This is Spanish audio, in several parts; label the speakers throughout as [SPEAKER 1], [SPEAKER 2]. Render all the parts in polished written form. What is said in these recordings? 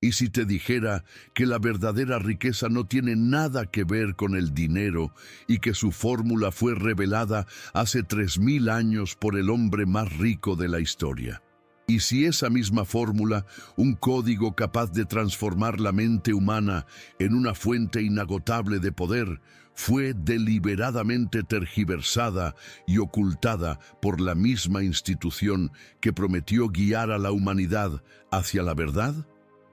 [SPEAKER 1] ¿Y si te dijera que la verdadera riqueza no tiene nada que ver con el dinero y que su fórmula fue revelada hace 3000 años por el hombre más rico de la historia? ¿Y si esa misma fórmula, un código capaz de transformar la mente humana en una fuente inagotable de poder, fue deliberadamente tergiversada y ocultada por la misma institución que prometió guiar a la humanidad hacia la verdad?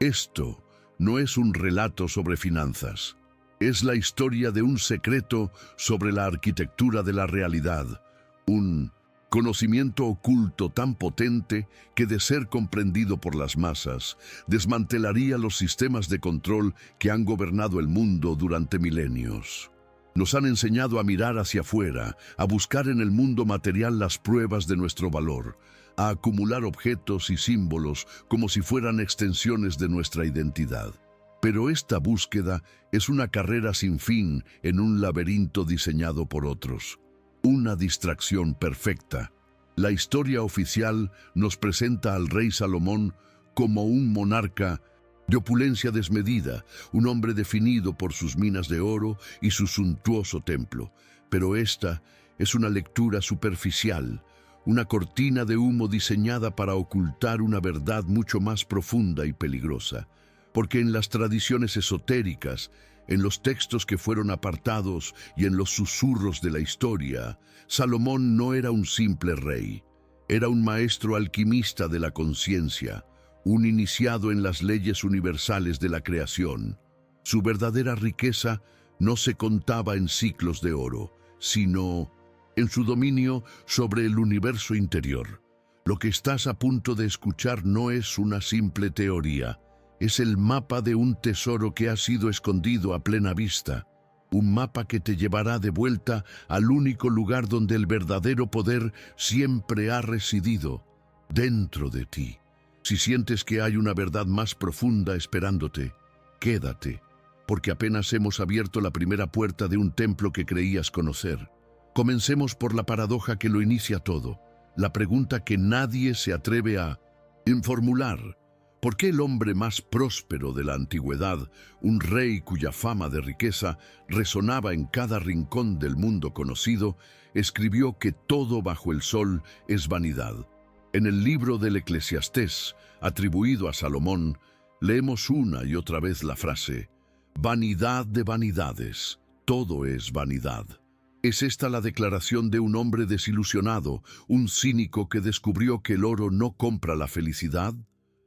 [SPEAKER 1] Esto no es un relato sobre finanzas. Es la historia de un secreto sobre la arquitectura de la realidad, un conocimiento oculto tan potente que, de ser comprendido por las masas, desmantelaría los sistemas de control que han gobernado el mundo durante milenios. Nos han enseñado a mirar hacia afuera, a buscar en el mundo material las pruebas de nuestro valor, a acumular objetos y símbolos como si fueran extensiones de nuestra identidad. Pero esta búsqueda es una carrera sin fin en un laberinto diseñado por otros. Una distracción perfecta. La historia oficial nos presenta al rey Salomón como un monarca de opulencia desmedida, un hombre definido por sus minas de oro y su suntuoso templo. Pero esta es una lectura superficial, una cortina de humo diseñada para ocultar una verdad mucho más profunda y peligrosa. Porque en las tradiciones esotéricas, en los textos que fueron apartados y en los susurros de la historia, Salomón no era un simple rey. Era un maestro alquimista de la conciencia, un iniciado en las leyes universales de la creación. Su verdadera riqueza no se contaba en ciclos de oro, sino en su dominio sobre el universo interior. Lo que estás a punto de escuchar no es una simple teoría. Es el mapa de un tesoro que ha sido escondido a plena vista. Un mapa que te llevará de vuelta al único lugar donde el verdadero poder siempre ha residido, dentro de ti. Si sientes que hay una verdad más profunda esperándote, quédate, porque apenas hemos abierto la primera puerta de un templo que creías conocer. Comencemos por la paradoja que lo inicia todo, la pregunta que nadie se atreve a formular. ¿Por qué el hombre más próspero de la antigüedad, un rey cuya fama de riqueza resonaba en cada rincón del mundo conocido, escribió que todo bajo el sol es vanidad? En el libro del Eclesiastés, atribuido a Salomón, leemos una y otra vez la frase: vanidad de vanidades, todo es vanidad. ¿Es esta la declaración de un hombre desilusionado, un cínico que descubrió que el oro no compra la felicidad?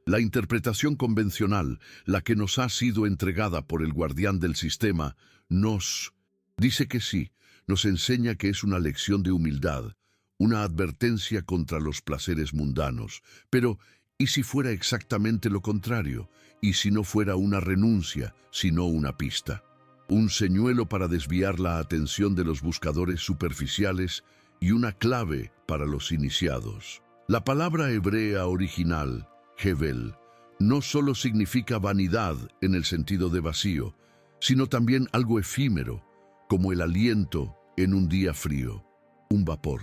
[SPEAKER 1] La interpretación convencional, la que nos ha sido entregada por el guardián del sistema, nos dice que sí, nos enseña que es una lección de humildad, una advertencia contra los placeres mundanos. Pero, ¿y si fuera exactamente lo contrario? ¿Y si no fuera una renuncia, sino una pista? Un señuelo para desviar la atención de los buscadores superficiales y una clave para los iniciados. La palabra hebrea original, Hevel, no solo significa vanidad en el sentido de vacío, sino también algo efímero, como el aliento en un día frío, un vapor.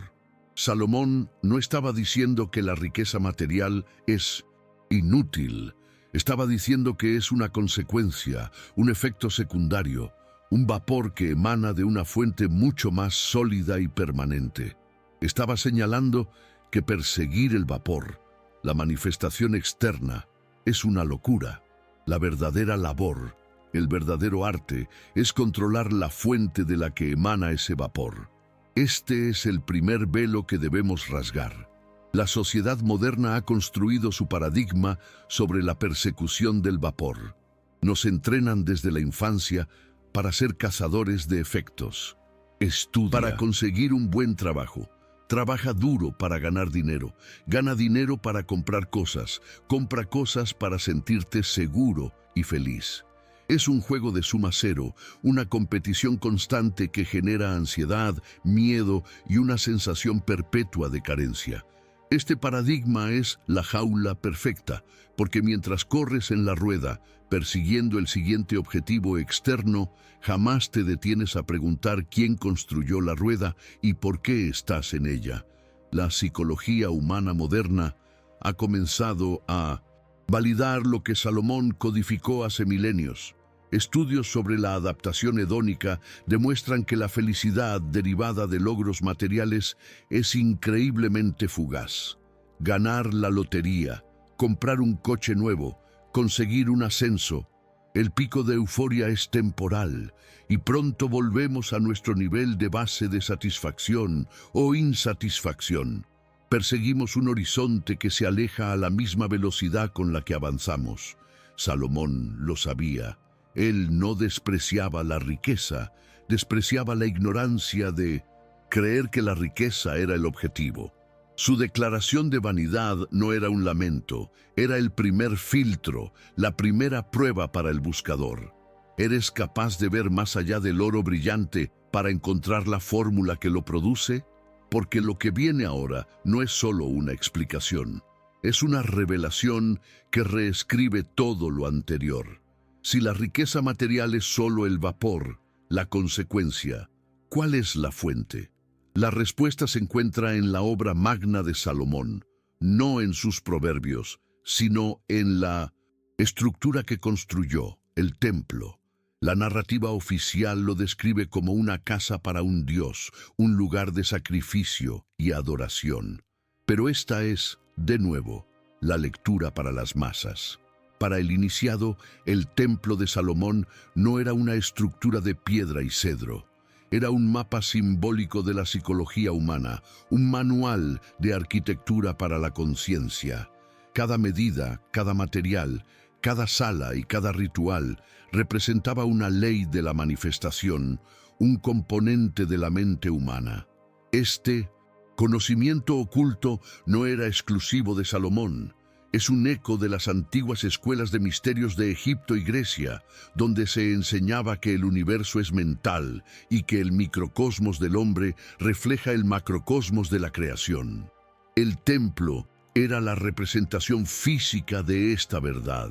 [SPEAKER 1] Salomón no estaba diciendo que la riqueza material es inútil, estaba diciendo que es una consecuencia, un efecto secundario, un vapor que emana de una fuente mucho más sólida y permanente. Estaba señalando que perseguir el vapor, la manifestación externa, es una locura. La verdadera labor, el verdadero arte, es controlar la fuente de la que emana ese vapor. Este es el primer velo que debemos rasgar. La sociedad moderna ha construido su paradigma sobre la persecución del vapor. Nos entrenan desde la infancia para ser cazadores de efectos. Estudia para conseguir un buen trabajo. Trabaja duro para ganar dinero. Gana dinero para comprar cosas. Compra cosas para sentirte seguro y feliz. Es un juego de suma cero, una competición constante que genera ansiedad, miedo y una sensación perpetua de carencia. Este paradigma es la jaula perfecta, porque mientras corres en la rueda, persiguiendo el siguiente objetivo externo, jamás te detienes a preguntar quién construyó la rueda y por qué estás en ella. La psicología humana moderna ha comenzado a validar lo que Salomón codificó hace milenios. Estudios sobre la adaptación hedónica demuestran que la felicidad derivada de logros materiales es increíblemente fugaz. Ganar la lotería, comprar un coche nuevo, conseguir un ascenso. El pico de euforia es temporal y pronto volvemos a nuestro nivel de base de satisfacción o insatisfacción. Perseguimos un horizonte que se aleja a la misma velocidad con la que avanzamos. Salomón lo sabía. Él no despreciaba la riqueza, despreciaba la ignorancia de creer que la riqueza era el objetivo. Su declaración de vanidad no era un lamento, era el primer filtro, la primera prueba para el buscador. ¿Eres capaz de ver más allá del oro brillante para encontrar la fórmula que lo produce? Porque lo que viene ahora no es solo una explicación, es una revelación que reescribe todo lo anterior. Si la riqueza material es solo el vapor, la consecuencia, ¿cuál es la fuente? La respuesta se encuentra en la obra magna de Salomón, no en sus proverbios, sino en la estructura que construyó, el templo. La narrativa oficial lo describe como una casa para un dios, un lugar de sacrificio y adoración. Pero esta es, de nuevo, la lectura para las masas. Para el iniciado, el templo de Salomón no era una estructura de piedra y cedro. Era un mapa simbólico de la psicología humana, un manual de arquitectura para la conciencia. Cada medida, cada material, cada sala y cada ritual representaba una ley de la manifestación, un componente de la mente humana. Este conocimiento oculto no era exclusivo de Salomón. Es un eco de las antiguas escuelas de misterios de Egipto y Grecia, donde se enseñaba que el universo es mental y que el microcosmos del hombre refleja el macrocosmos de la creación. El templo era la representación física de esta verdad.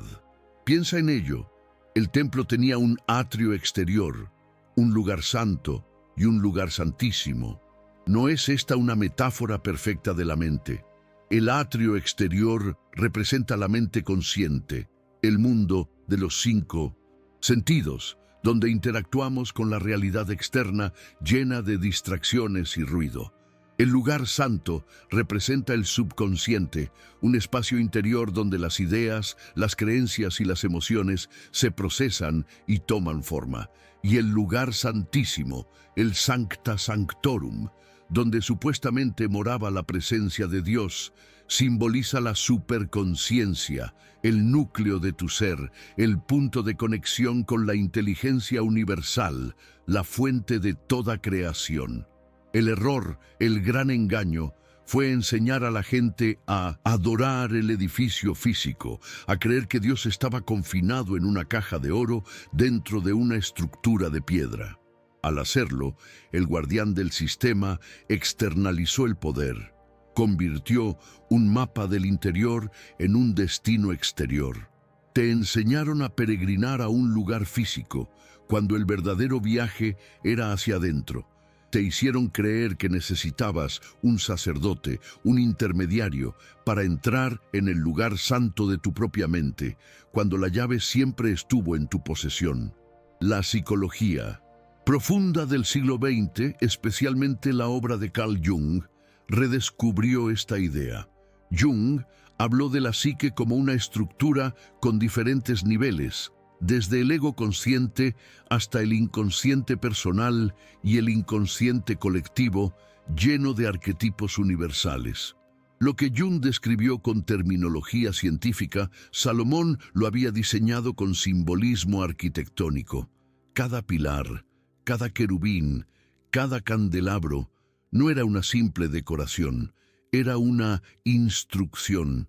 [SPEAKER 1] Piensa en ello. El templo tenía un atrio exterior, un lugar santo y un lugar santísimo. ¿No es esta una metáfora perfecta de la mente? El atrio exterior representa la mente consciente, el mundo de los 5 sentidos, donde interactuamos con la realidad externa llena de distracciones y ruido. El lugar santo representa el subconsciente, un espacio interior donde las ideas, las creencias y las emociones se procesan y toman forma. Y el lugar santísimo, el Sancta Sanctorum, donde supuestamente moraba la presencia de Dios, simboliza la superconciencia, el núcleo de tu ser, el punto de conexión con la inteligencia universal, la fuente de toda creación. El error, el gran engaño, fue enseñar a la gente a adorar el edificio físico, a creer que Dios estaba confinado en una caja de oro dentro de una estructura de piedra. Al hacerlo, el guardián del sistema externalizó el poder, convirtió un mapa del interior en un destino exterior. Te enseñaron a peregrinar a un lugar físico, cuando el verdadero viaje era hacia adentro. Te hicieron creer que necesitabas un sacerdote, un intermediario, para entrar en el lugar santo de tu propia mente, cuando la llave siempre estuvo en tu posesión. La psicología profunda del siglo XX, especialmente la obra de Carl Jung, redescubrió esta idea. Jung habló de la psique como una estructura con diferentes niveles, desde el ego consciente hasta el inconsciente personal y el inconsciente colectivo, lleno de arquetipos universales. Lo que Jung describió con terminología científica, Salomón lo había diseñado con simbolismo arquitectónico. Cada pilar, cada querubín, cada candelabro, no era una simple decoración, era una instrucción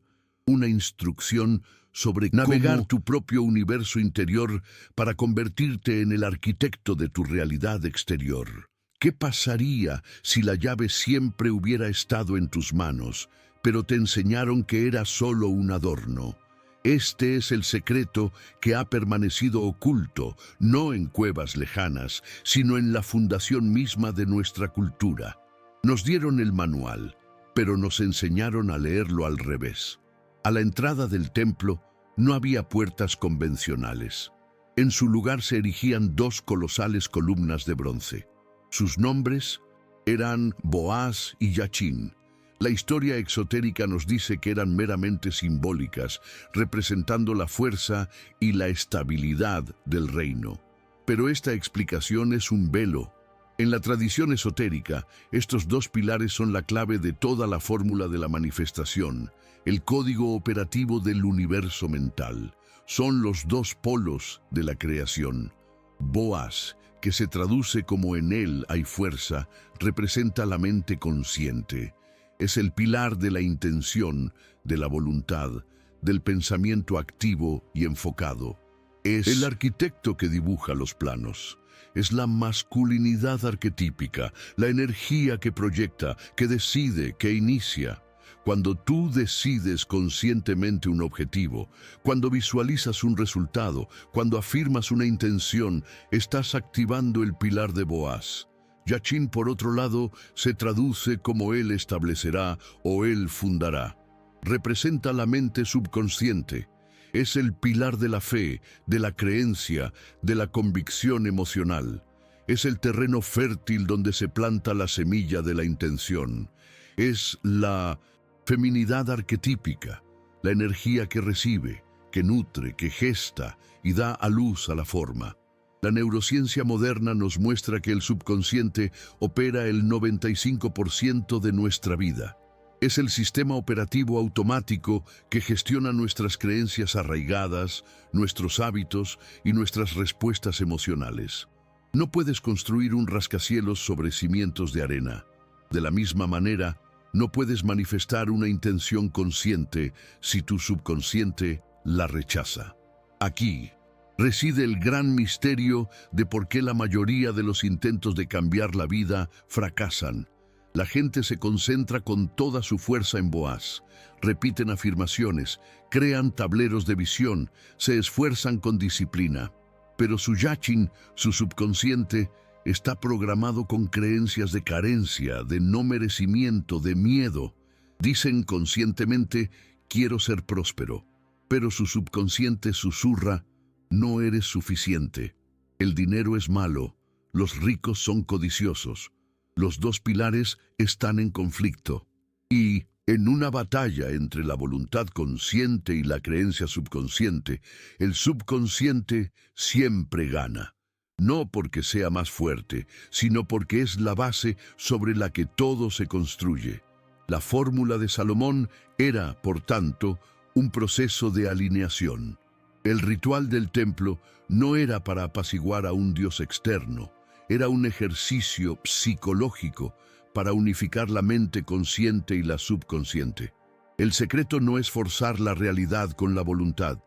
[SPEAKER 1] sobre navegar tu propio universo interior para convertirte en el arquitecto de tu realidad exterior. ¿Qué pasaría si la llave siempre hubiera estado en tus manos, pero te enseñaron que era solo un adorno? Este es el secreto que ha permanecido oculto, no en cuevas lejanas, sino en la fundación misma de nuestra cultura. Nos dieron el manual, pero nos enseñaron a leerlo al revés. A la entrada del templo, No había puertas convencionales. En su lugar se erigían dos colosales columnas de bronce. Sus nombres eran Boaz y Yachín. La historia exotérica nos dice que eran meramente simbólicas, representando la fuerza y la estabilidad del reino. Pero esta explicación es un velo. En la tradición esotérica, estos dos pilares son la clave de toda la fórmula de la manifestación, el código operativo del universo mental. Son los dos polos de la creación. Boaz, que se traduce como en él hay fuerza, representa la mente consciente. Es el pilar de la intención, de la voluntad, del pensamiento activo y enfocado. Es el arquitecto que dibuja los planos. Es la masculinidad arquetípica, la energía que proyecta, que decide, que inicia. Cuando tú decides conscientemente un objetivo, cuando visualizas un resultado, cuando afirmas una intención, estás activando el pilar de Boaz. Yachín, por otro lado, se traduce como él establecerá o él fundará. Representa la mente subconsciente. Es el pilar de la fe, de la creencia, de la convicción emocional. Es el terreno fértil donde se planta la semilla de la intención. Es la feminidad arquetípica, la energía que recibe, que nutre, que gesta y da a luz a la forma. La neurociencia moderna nos muestra que el subconsciente opera el 95% de nuestra vida. Es el sistema operativo automático que gestiona nuestras creencias arraigadas, nuestros hábitos y nuestras respuestas emocionales. No puedes construir un rascacielos sobre cimientos de arena. De la misma manera, no puedes manifestar una intención consciente si tu subconsciente la rechaza. Aquí reside el gran misterio de por qué la mayoría de los intentos de cambiar la vida fracasan. La gente se concentra con toda su fuerza en Boaz, repiten afirmaciones, crean tableros de visión, se esfuerzan con disciplina. Pero su Yachín, su subconsciente, está programado con creencias de carencia, de no merecimiento, de miedo. Dicen conscientemente, quiero ser próspero, pero su subconsciente susurra, no eres suficiente. El dinero es malo, los ricos son codiciosos. Los dos pilares están en conflicto. Y en una batalla entre la voluntad consciente y la creencia subconsciente, el subconsciente siempre gana. No porque sea más fuerte, sino porque es la base sobre la que todo se construye. La fórmula de Salomón era, por tanto, un proceso de alineación. El ritual del templo no era para apaciguar a un dios externo, era un ejercicio psicológico para unificar la mente consciente y la subconsciente. El secreto no es forzar la realidad con la voluntad,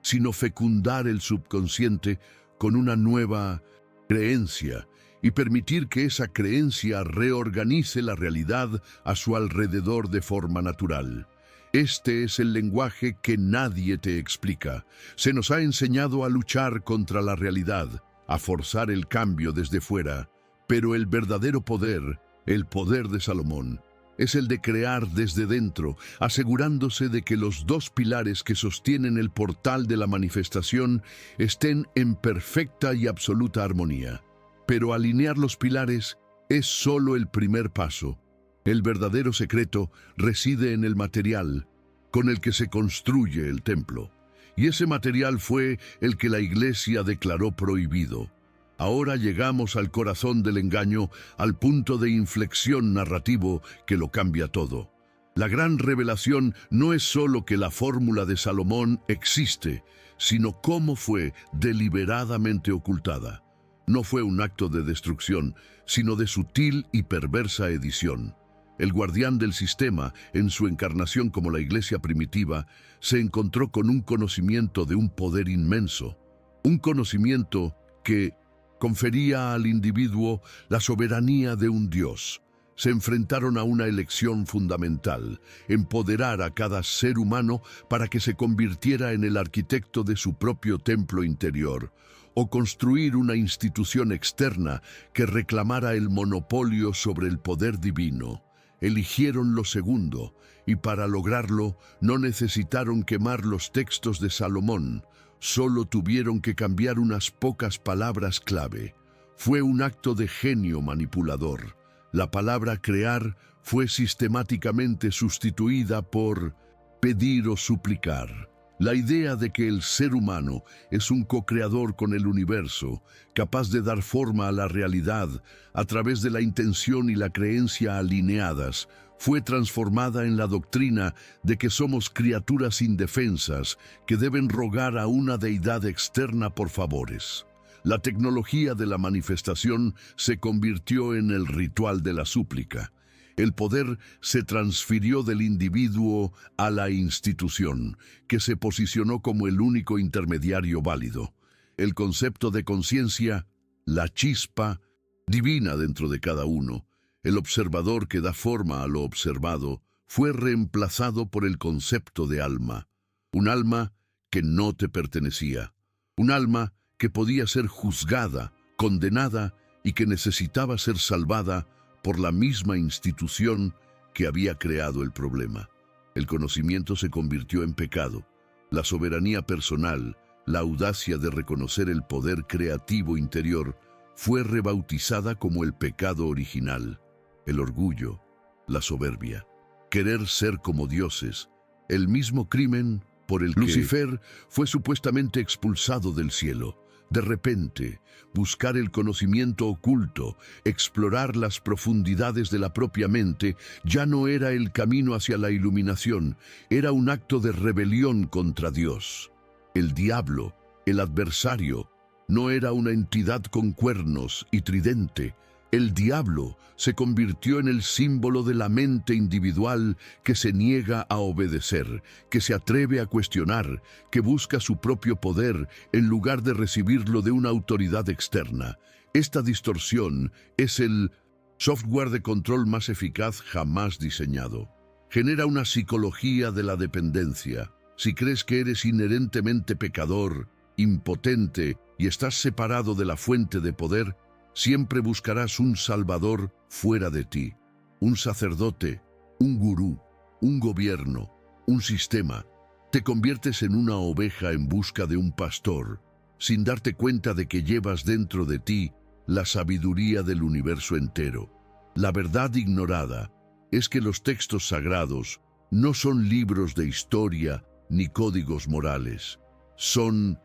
[SPEAKER 1] sino fecundar el subconsciente con una nueva creencia y permitir que esa creencia reorganice la realidad a su alrededor de forma natural. Este es el lenguaje que nadie te explica. Se nos ha enseñado a luchar contra la realidad, a forzar el cambio desde fuera, pero el verdadero poder, el poder de Salomón, es el de crear desde dentro, asegurándose de que los dos pilares que sostienen el portal de la manifestación estén en perfecta y absoluta armonía. Pero alinear los pilares es solo el primer paso. El verdadero secreto reside en el material con el que se construye el templo. Y ese material fue el que la Iglesia declaró prohibido. Ahora llegamos al corazón del engaño, al punto de inflexión narrativo que lo cambia todo. La gran revelación no es solo que la fórmula de Salomón existe, sino cómo fue deliberadamente ocultada. No fue un acto de destrucción, sino de sutil y perversa edición. El guardián del sistema, en su encarnación como la Iglesia primitiva, se encontró con un conocimiento de un poder inmenso, un conocimiento que confería al individuo la soberanía de un Dios. Se enfrentaron a una elección fundamental, empoderar a cada ser humano para que se convirtiera en el arquitecto de su propio templo interior, o construir una institución externa que reclamara el monopolio sobre el poder divino. Eligieron lo segundo, y para lograrlo no necesitaron quemar los textos de Salomón, solo tuvieron que cambiar unas pocas palabras clave. Fue un acto de genio manipulador. La palabra crear fue sistemáticamente sustituida por pedir o suplicar. La idea de que el ser humano es un co-creador con el universo, capaz de dar forma a la realidad a través de la intención y la creencia alineadas, fue transformada en la doctrina de que somos criaturas indefensas que deben rogar a una deidad externa por favores. La tecnología de la manifestación se convirtió en el ritual de la súplica. El poder se transfirió del individuo a la institución, que se posicionó como el único intermediario válido. El concepto de conciencia, la chispa divina dentro de cada uno, el observador que da forma a lo observado, fue reemplazado por el concepto de alma. Un alma que no te pertenecía. Un alma que podía ser juzgada, condenada y que necesitaba ser salvada por la misma institución que había creado el problema. El conocimiento se convirtió en pecado. La soberanía personal, la audacia de reconocer el poder creativo interior, fue rebautizada como el pecado original. El orgullo, la soberbia, querer ser como dioses, el mismo crimen por el que Lucifer fue supuestamente expulsado del cielo. De repente, buscar el conocimiento oculto, explorar las profundidades de la propia mente, ya no era el camino hacia la iluminación, era un acto de rebelión contra Dios. El diablo, el adversario, no era una entidad con cuernos y tridente. El diablo se convirtió en el símbolo de la mente individual que se niega a obedecer, que se atreve a cuestionar, que busca su propio poder en lugar de recibirlo de una autoridad externa. Esta distorsión es el software de control más eficaz jamás diseñado. Genera una psicología de la dependencia. Si crees que eres inherentemente pecador, impotente y estás separado de la fuente de poder, siempre buscarás un salvador fuera de ti, un sacerdote, un gurú, un gobierno, un sistema. Te conviertes en una oveja en busca de un pastor, sin darte cuenta de que llevas dentro de ti la sabiduría del universo entero. La verdad ignorada es que los textos sagrados no son libros de historia ni códigos morales, son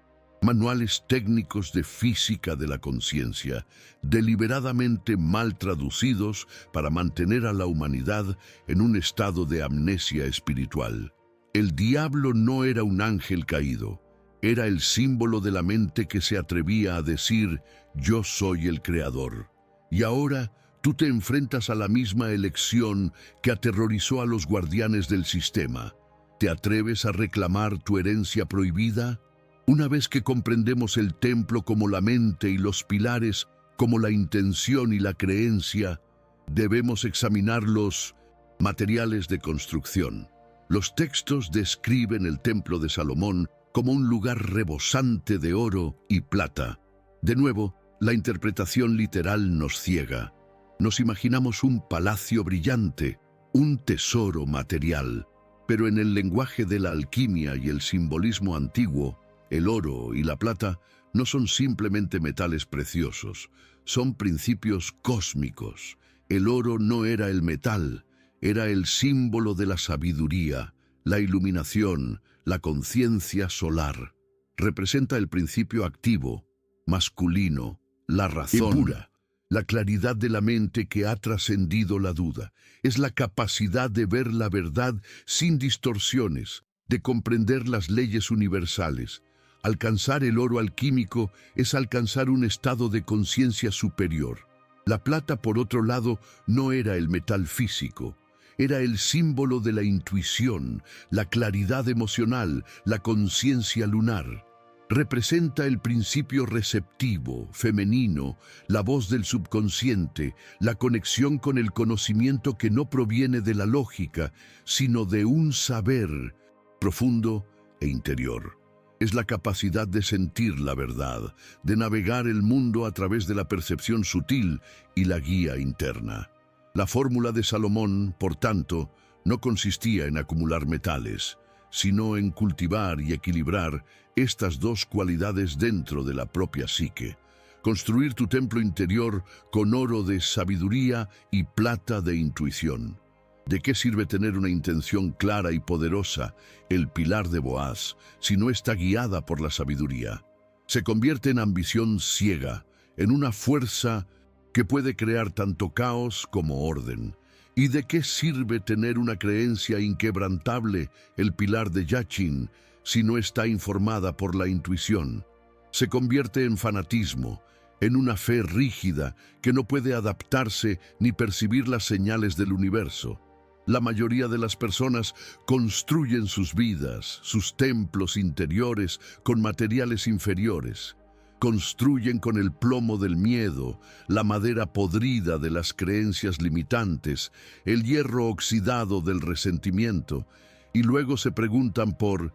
[SPEAKER 1] manuales técnicos de física de la conciencia, deliberadamente mal traducidos para mantener a la humanidad en un estado de amnesia espiritual. El diablo no era un ángel caído, era el símbolo de la mente que se atrevía a decir, yo soy el creador. Y ahora tú te enfrentas a la misma elección que aterrorizó a los guardianes del sistema. ¿Te atreves a reclamar tu herencia prohibida? Una vez que comprendemos el templo como la mente y los pilares como la intención y la creencia, debemos examinar los materiales de construcción. Los textos describen el templo de Salomón como un lugar rebosante de oro y plata. De nuevo, la interpretación literal nos ciega. Nos imaginamos un palacio brillante, un tesoro material, pero en el lenguaje de la alquimia y el simbolismo antiguo, el oro y la plata no son simplemente metales preciosos, son principios cósmicos. El oro no era el metal, era el símbolo de la sabiduría, la iluminación, la conciencia solar. Representa el principio activo, masculino, la razón pura, la claridad de la mente que ha trascendido la duda. Es la capacidad de ver la verdad sin distorsiones, de comprender las leyes universales. Alcanzar el oro alquímico es alcanzar un estado de conciencia superior. La plata, por otro lado, no era el metal físico. Era el símbolo de la intuición, la claridad emocional, la conciencia lunar. Representa el principio receptivo, femenino, la voz del subconsciente, la conexión con el conocimiento que no proviene de la lógica, sino de un saber profundo e interior. Es la capacidad de sentir la verdad, de navegar el mundo a través de la percepción sutil y la guía interna. La fórmula de Salomón, por tanto, no consistía en acumular metales, sino en cultivar y equilibrar estas dos cualidades dentro de la propia psique. Construir tu templo interior con oro de sabiduría y plata de intuición. ¿De qué sirve tener una intención clara y poderosa, el pilar de Boaz, si no está guiada por la sabiduría? Se convierte en ambición ciega, en una fuerza que puede crear tanto caos como orden. ¿Y de qué sirve tener una creencia inquebrantable, el pilar de Yachin, si no está informada por la intuición? Se convierte en fanatismo, en una fe rígida que no puede adaptarse ni percibir las señales del universo. La mayoría de las personas construyen sus vidas, sus templos interiores con materiales inferiores. Construyen con el plomo del miedo, la madera podrida de las creencias limitantes, el hierro oxidado del resentimiento, y luego se preguntan por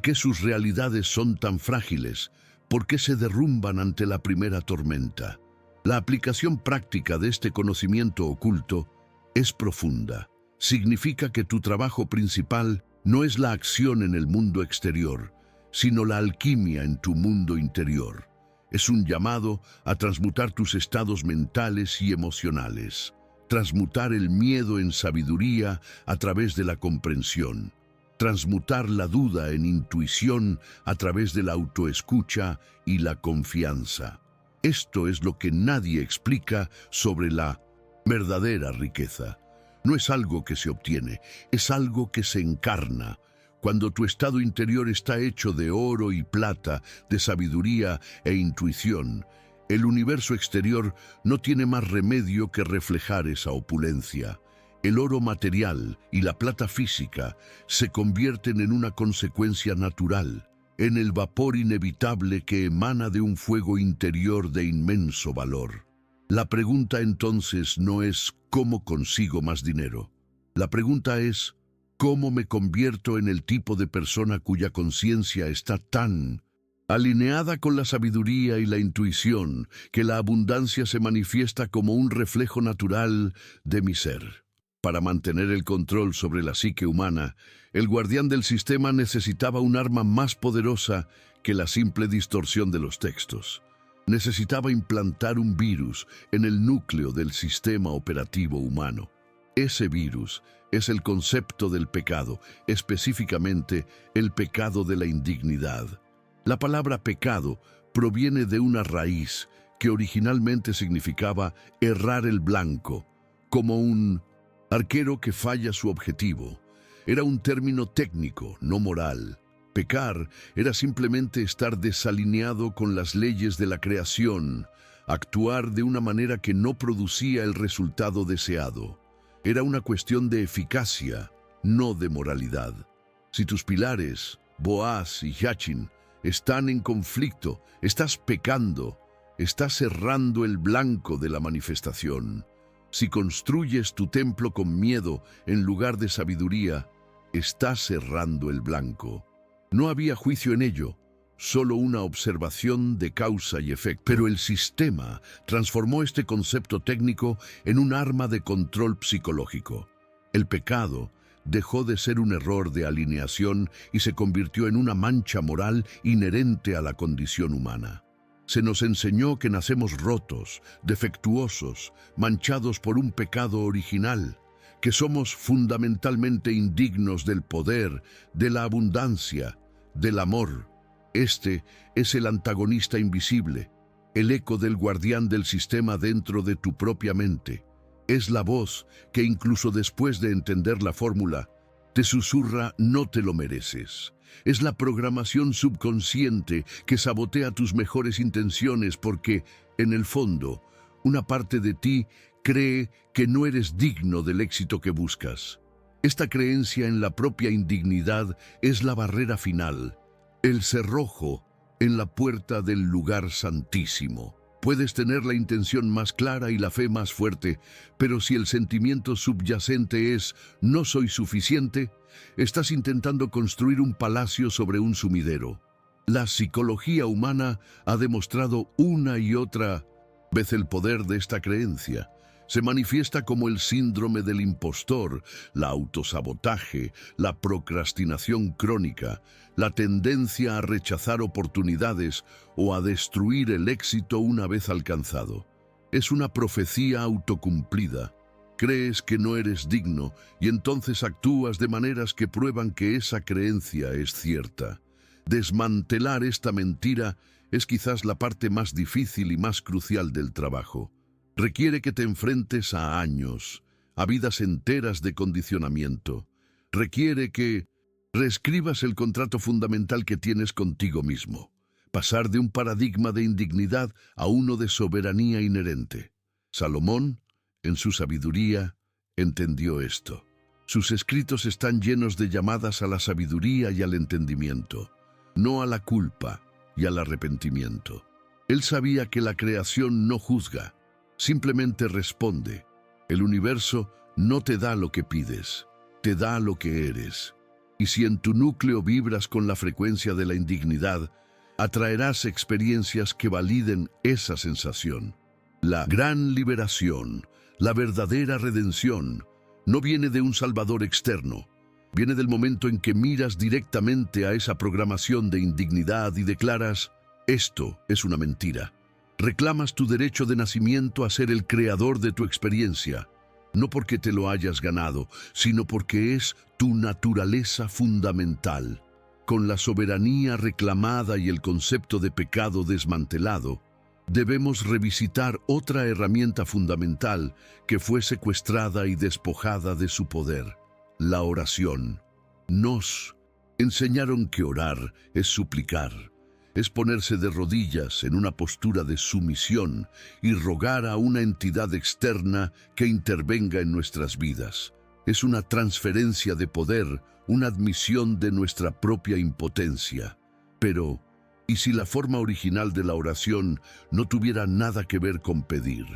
[SPEAKER 1] qué sus realidades son tan frágiles, por qué se derrumban ante la primera tormenta. La aplicación práctica de este conocimiento oculto es profunda. Significa que tu trabajo principal no es la acción en el mundo exterior, sino la alquimia en tu mundo interior. Es un llamado a transmutar tus estados mentales y emocionales, transmutar el miedo en sabiduría a través de la comprensión, transmutar la duda en intuición a través de la autoescucha y la confianza. Esto es lo que nadie explica sobre la verdadera riqueza. No es algo que se obtiene, es algo que se encarna. Cuando tu estado interior está hecho de oro y plata, de sabiduría e intuición, el universo exterior no tiene más remedio que reflejar esa opulencia. El oro material y la plata física se convierten en una consecuencia natural, en el vapor inevitable que emana de un fuego interior de inmenso valor. La pregunta entonces no es ¿cómo consigo más dinero? La pregunta es ¿cómo me convierto en el tipo de persona cuya conciencia está tan alineada con la sabiduría y la intuición que la abundancia se manifiesta como un reflejo natural de mi ser? Para mantener el control sobre la psique humana, el guardián del sistema necesitaba un arma más poderosa que la simple distorsión de los textos. Necesitaba implantar un virus en el núcleo del sistema operativo humano. Ese virus es el concepto del pecado, específicamente el pecado de la indignidad. La palabra pecado proviene de una raíz que originalmente significaba errar el blanco, como un arquero que falla su objetivo. Era un término técnico, no moral. Pecar era simplemente estar desalineado con las leyes de la creación, actuar de una manera que no producía el resultado deseado. Era una cuestión de eficacia, no de moralidad. Si tus pilares, Boaz y Yachin, están en conflicto, estás pecando, estás cerrando el blanco de la manifestación. Si construyes tu templo con miedo en lugar de sabiduría, estás cerrando el blanco. No había juicio en ello, solo una observación de causa y efecto. Pero el sistema transformó este concepto técnico en un arma de control psicológico. El pecado dejó de ser un error de alineación y se convirtió en una mancha moral inherente a la condición humana. Se nos enseñó que nacemos rotos, defectuosos, manchados por un pecado original, que somos fundamentalmente indignos del poder, de la abundancia, del amor. Este es el antagonista invisible, el eco del guardián del sistema dentro de tu propia mente. Es la voz que incluso después de entender la fórmula, te susurra no te lo mereces. Es la programación subconsciente que sabotea tus mejores intenciones porque, en el fondo, una parte de ti cree que no eres digno del éxito que buscas. Esta creencia en la propia indignidad es la barrera final, el cerrojo en la puerta del lugar santísimo. Puedes tener la intención más clara y la fe más fuerte, pero si el sentimiento subyacente es «no soy suficiente», estás intentando construir un palacio sobre un sumidero. La psicología humana ha demostrado una y otra vez el poder de esta creencia. Se manifiesta como el síndrome del impostor, la autosabotaje, la procrastinación crónica, la tendencia a rechazar oportunidades o a destruir el éxito una vez alcanzado. Es una profecía autocumplida. Crees que no eres digno y entonces actúas de maneras que prueban que esa creencia es cierta. Desmantelar esta mentira es quizás la parte más difícil y más crucial del trabajo. Requiere que te enfrentes a años, a vidas enteras de condicionamiento. Requiere que reescribas el contrato fundamental que tienes contigo mismo. Pasar de un paradigma de indignidad a uno de soberanía inherente. Salomón, en su sabiduría, entendió esto. Sus escritos están llenos de llamadas a la sabiduría y al entendimiento, no a la culpa y al arrepentimiento. Él sabía que la creación no juzga, simplemente responde. El universo no te da lo que pides, te da lo que eres. Y si en tu núcleo vibras con la frecuencia de la indignidad, atraerás experiencias que validen esa sensación. La gran liberación, la verdadera redención, no viene de un salvador externo. Viene del momento en que miras directamente a esa programación de indignidad y declaras: esto es una mentira. Reclamas tu derecho de nacimiento a ser el creador de tu experiencia, no porque te lo hayas ganado, sino porque es tu naturaleza fundamental. Con la soberanía reclamada y el concepto de pecado desmantelado, debemos revisitar otra herramienta fundamental que fue secuestrada y despojada de su poder: la oración. Nos enseñaron que orar es suplicar, es ponerse de rodillas en una postura de sumisión y rogar a una entidad externa que intervenga en nuestras vidas. Es una transferencia de poder, una admisión de nuestra propia impotencia. Pero, ¿y si la forma original de la oración no tuviera nada que ver con pedir?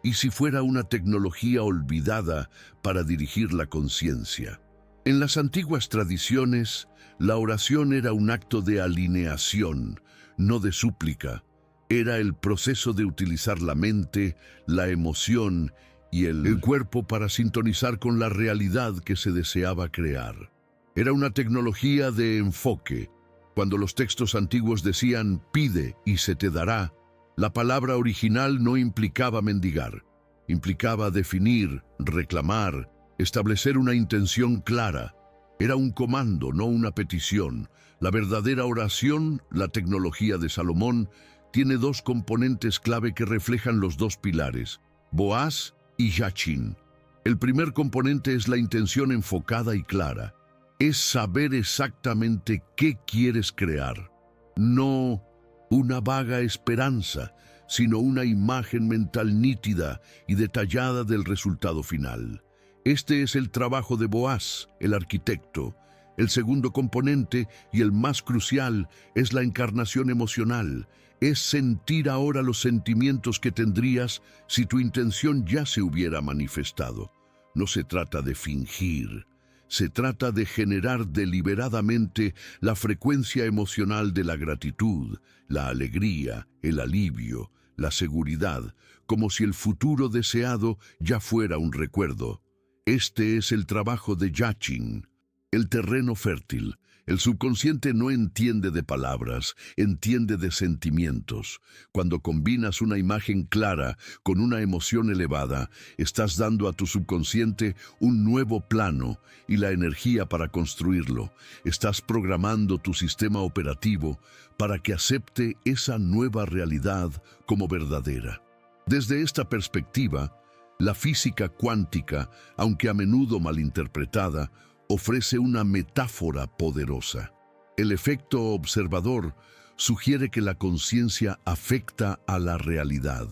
[SPEAKER 1] ¿Y si fuera una tecnología olvidada para dirigir la conciencia? En las antiguas tradiciones, la oración era un acto de alineación, no de súplica. Era el proceso de utilizar la mente, la emoción y el cuerpo para sintonizar con la realidad que se deseaba crear. Era una tecnología de enfoque. Cuando los textos antiguos decían «pide y se te dará», la palabra original no implicaba mendigar. Implicaba definir, reclamar, establecer una intención clara. Era un comando, no una petición. La verdadera oración, la tecnología de Salomón, tiene dos componentes clave que reflejan los dos pilares: Boaz y Yachin. El primer componente es la intención enfocada y clara. Es saber exactamente qué quieres crear. No una vaga esperanza, sino una imagen mental nítida y detallada del resultado final. Este es el trabajo de Boaz, el arquitecto. El segundo componente, y el más crucial, es la encarnación emocional. Es sentir ahora los sentimientos que tendrías si tu intención ya se hubiera manifestado. No se trata de fingir. Se trata de generar deliberadamente la frecuencia emocional de la gratitud, la alegría, el alivio, la seguridad, como si el futuro deseado ya fuera un recuerdo. Este es el trabajo de Yachin, el terreno fértil. El subconsciente no entiende de palabras, entiende de sentimientos. Cuando combinas una imagen clara con una emoción elevada, estás dando a tu subconsciente un nuevo plano y la energía para construirlo. Estás programando tu sistema operativo para que acepte esa nueva realidad como verdadera. Desde esta perspectiva, la física cuántica, aunque a menudo malinterpretada, ofrece una metáfora poderosa. El efecto observador sugiere que la conciencia afecta a la realidad.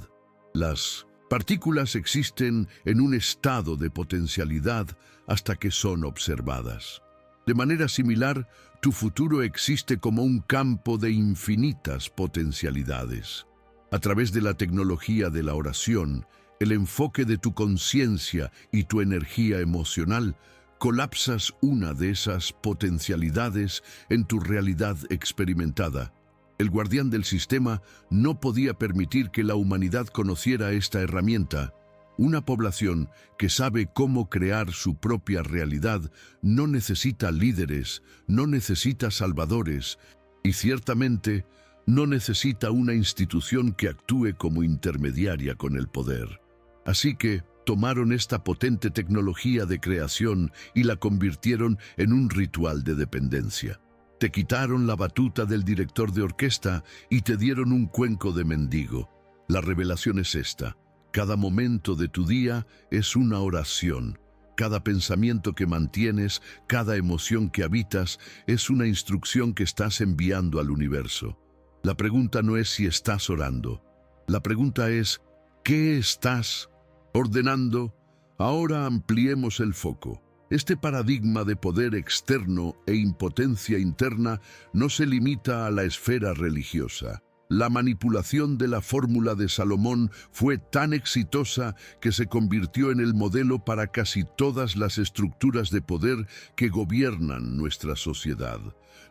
[SPEAKER 1] Las partículas existen en un estado de potencialidad hasta que son observadas. De manera similar, tu futuro existe como un campo de infinitas potencialidades. A través de la tecnología de la oración, el enfoque de tu conciencia y tu energía emocional, colapsas una de esas potencialidades en tu realidad experimentada. El guardián del sistema no podía permitir que la humanidad conociera esta herramienta. Una población que sabe cómo crear su propia realidad no necesita líderes, no necesita salvadores y ciertamente no necesita una institución que actúe como intermediaria con el poder. Así que tomaron esta potente tecnología de creación y la convirtieron en un ritual de dependencia. Te quitaron la batuta del director de orquesta y te dieron un cuenco de mendigo. La revelación es esta. Cada momento de tu día es una oración. Cada pensamiento que mantienes, cada emoción que habitas, es una instrucción que estás enviando al universo. La pregunta no es si estás orando. La pregunta es, ¿qué estás ordenando? Ahora ampliemos el foco. Este paradigma de poder externo e impotencia interna no se limita a la esfera religiosa. La manipulación de la fórmula de Salomón fue tan exitosa que se convirtió en el modelo para casi todas las estructuras de poder que gobiernan nuestra sociedad.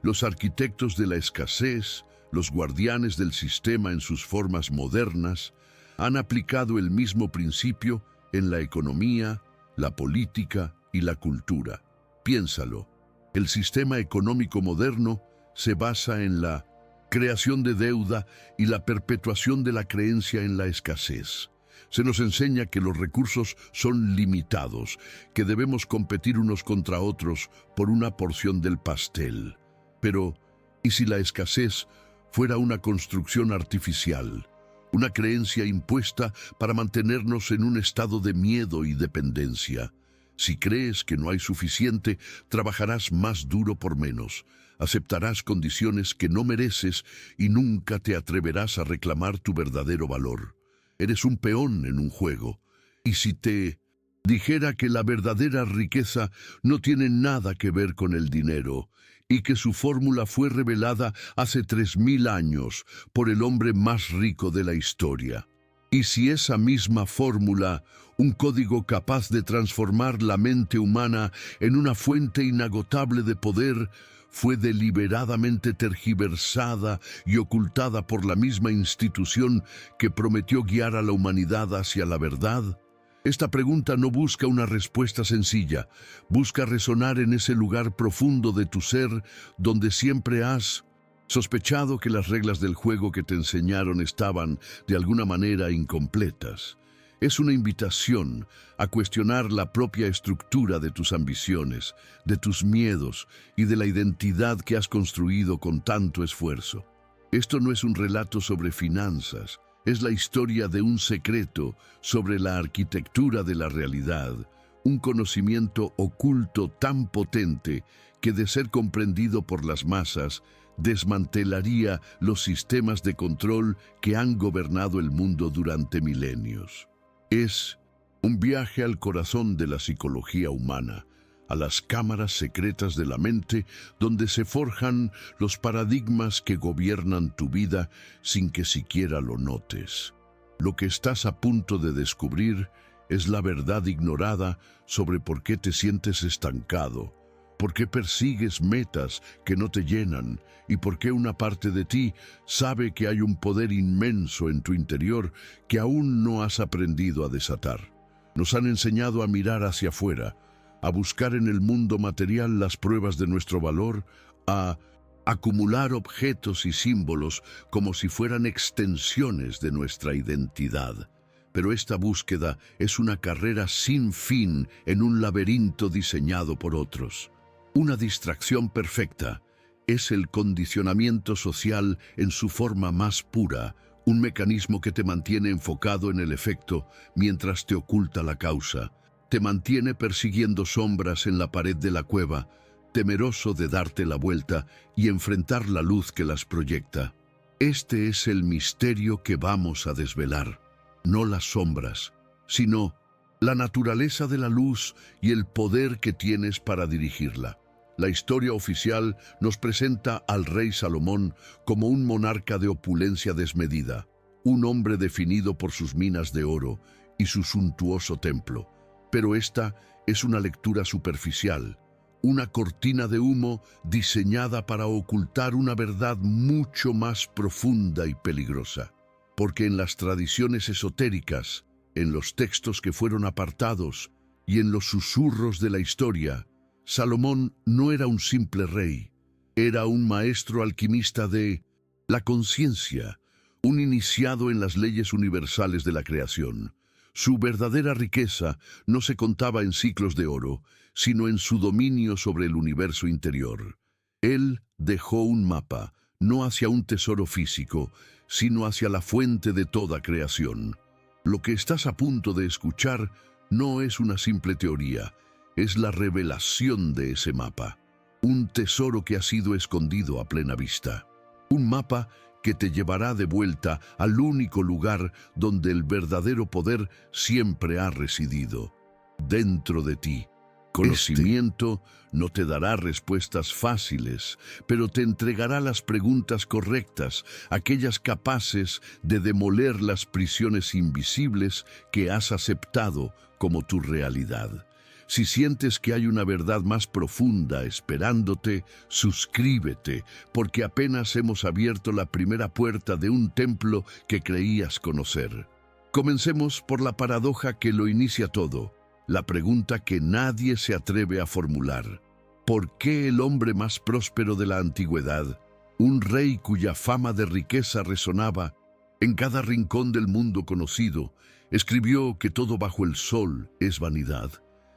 [SPEAKER 1] Los arquitectos de la escasez, los guardianes del sistema en sus formas modernas, han aplicado el mismo principio en la economía, la política y la cultura. Piénsalo, el sistema económico moderno se basa en la creación de deuda y la perpetuación de la creencia en la escasez. Se nos enseña que los recursos son limitados, que debemos competir unos contra otros por una porción del pastel. Pero, ¿y si la escasez fuera una construcción artificial? Una creencia impuesta para mantenernos en un estado de miedo y dependencia. Si crees que no hay suficiente, trabajarás más duro por menos. Aceptarás condiciones que no mereces y nunca te atreverás a reclamar tu verdadero valor. Eres un peón en un juego. Y si te dijera que la verdadera riqueza no tiene nada que ver con el dinero y que su fórmula fue revelada hace 3000 años por el hombre más rico de la historia. Y si esa misma fórmula, un código capaz de transformar la mente humana en una fuente inagotable de poder, fue deliberadamente tergiversada y ocultada por la misma institución que prometió guiar a la humanidad hacia la verdad. Esta pregunta no busca una respuesta sencilla, busca resonar en ese lugar profundo de tu ser donde siempre has sospechado que las reglas del juego que te enseñaron estaban, de alguna manera, incompletas. Es una invitación a cuestionar la propia estructura de tus ambiciones, de tus miedos y de la identidad que has construido con tanto esfuerzo. Esto no es un relato sobre finanzas, es la historia de un secreto sobre la arquitectura de la realidad, un conocimiento oculto tan potente que, de ser comprendido por las masas, desmantelaría los sistemas de control que han gobernado el mundo durante milenios. Es un viaje al corazón de la psicología humana, a las cámaras secretas de la mente donde se forjan los paradigmas que gobiernan tu vida sin que siquiera lo notes. Lo que estás a punto de descubrir es la verdad ignorada sobre por qué te sientes estancado, por qué persigues metas que no te llenan y por qué una parte de ti sabe que hay un poder inmenso en tu interior que aún no has aprendido a desatar. Nos han enseñado a mirar hacia afuera, a buscar en el mundo material las pruebas de nuestro valor, a acumular objetos y símbolos como si fueran extensiones de nuestra identidad. Pero esta búsqueda es una carrera sin fin en un laberinto diseñado por otros. Una distracción perfecta es el condicionamiento social en su forma más pura, un mecanismo que te mantiene enfocado en el efecto mientras te oculta la causa. Te mantiene persiguiendo sombras en la pared de la cueva, temeroso de darte la vuelta y enfrentar la luz que las proyecta. Este es el misterio que vamos a desvelar, no las sombras, sino la naturaleza de la luz y el poder que tienes para dirigirla. La historia oficial nos presenta al rey Salomón como un monarca de opulencia desmedida, un hombre definido por sus minas de oro y su suntuoso templo. Pero esta es una lectura superficial, una cortina de humo diseñada para ocultar una verdad mucho más profunda y peligrosa. Porque en las tradiciones esotéricas, en los textos que fueron apartados y en los susurros de la historia, Salomón no era un simple rey, era un maestro alquimista de la conciencia, un iniciado en las leyes universales de la creación. Su verdadera riqueza no se contaba en ciclos de oro, sino en su dominio sobre el universo interior. Él dejó un mapa, no hacia un tesoro físico, sino hacia la fuente de toda creación. Lo que estás a punto de escuchar no es una simple teoría, es la revelación de ese mapa. Un tesoro que ha sido escondido a plena vista. Un mapa que te llevará de vuelta al único lugar donde el verdadero poder siempre ha residido, dentro de ti. Conocimiento no te dará respuestas fáciles, pero te entregará las preguntas correctas, aquellas capaces de demoler las prisiones invisibles que has aceptado como tu realidad. Si sientes que hay una verdad más profunda esperándote, suscríbete, porque apenas hemos abierto la primera puerta de un templo que creías conocer. Comencemos por la paradoja que lo inicia todo, la pregunta que nadie se atreve a formular. ¿Por qué el hombre más próspero de la antigüedad, un rey cuya fama de riqueza resonaba en cada rincón del mundo conocido, escribió que todo bajo el sol es vanidad?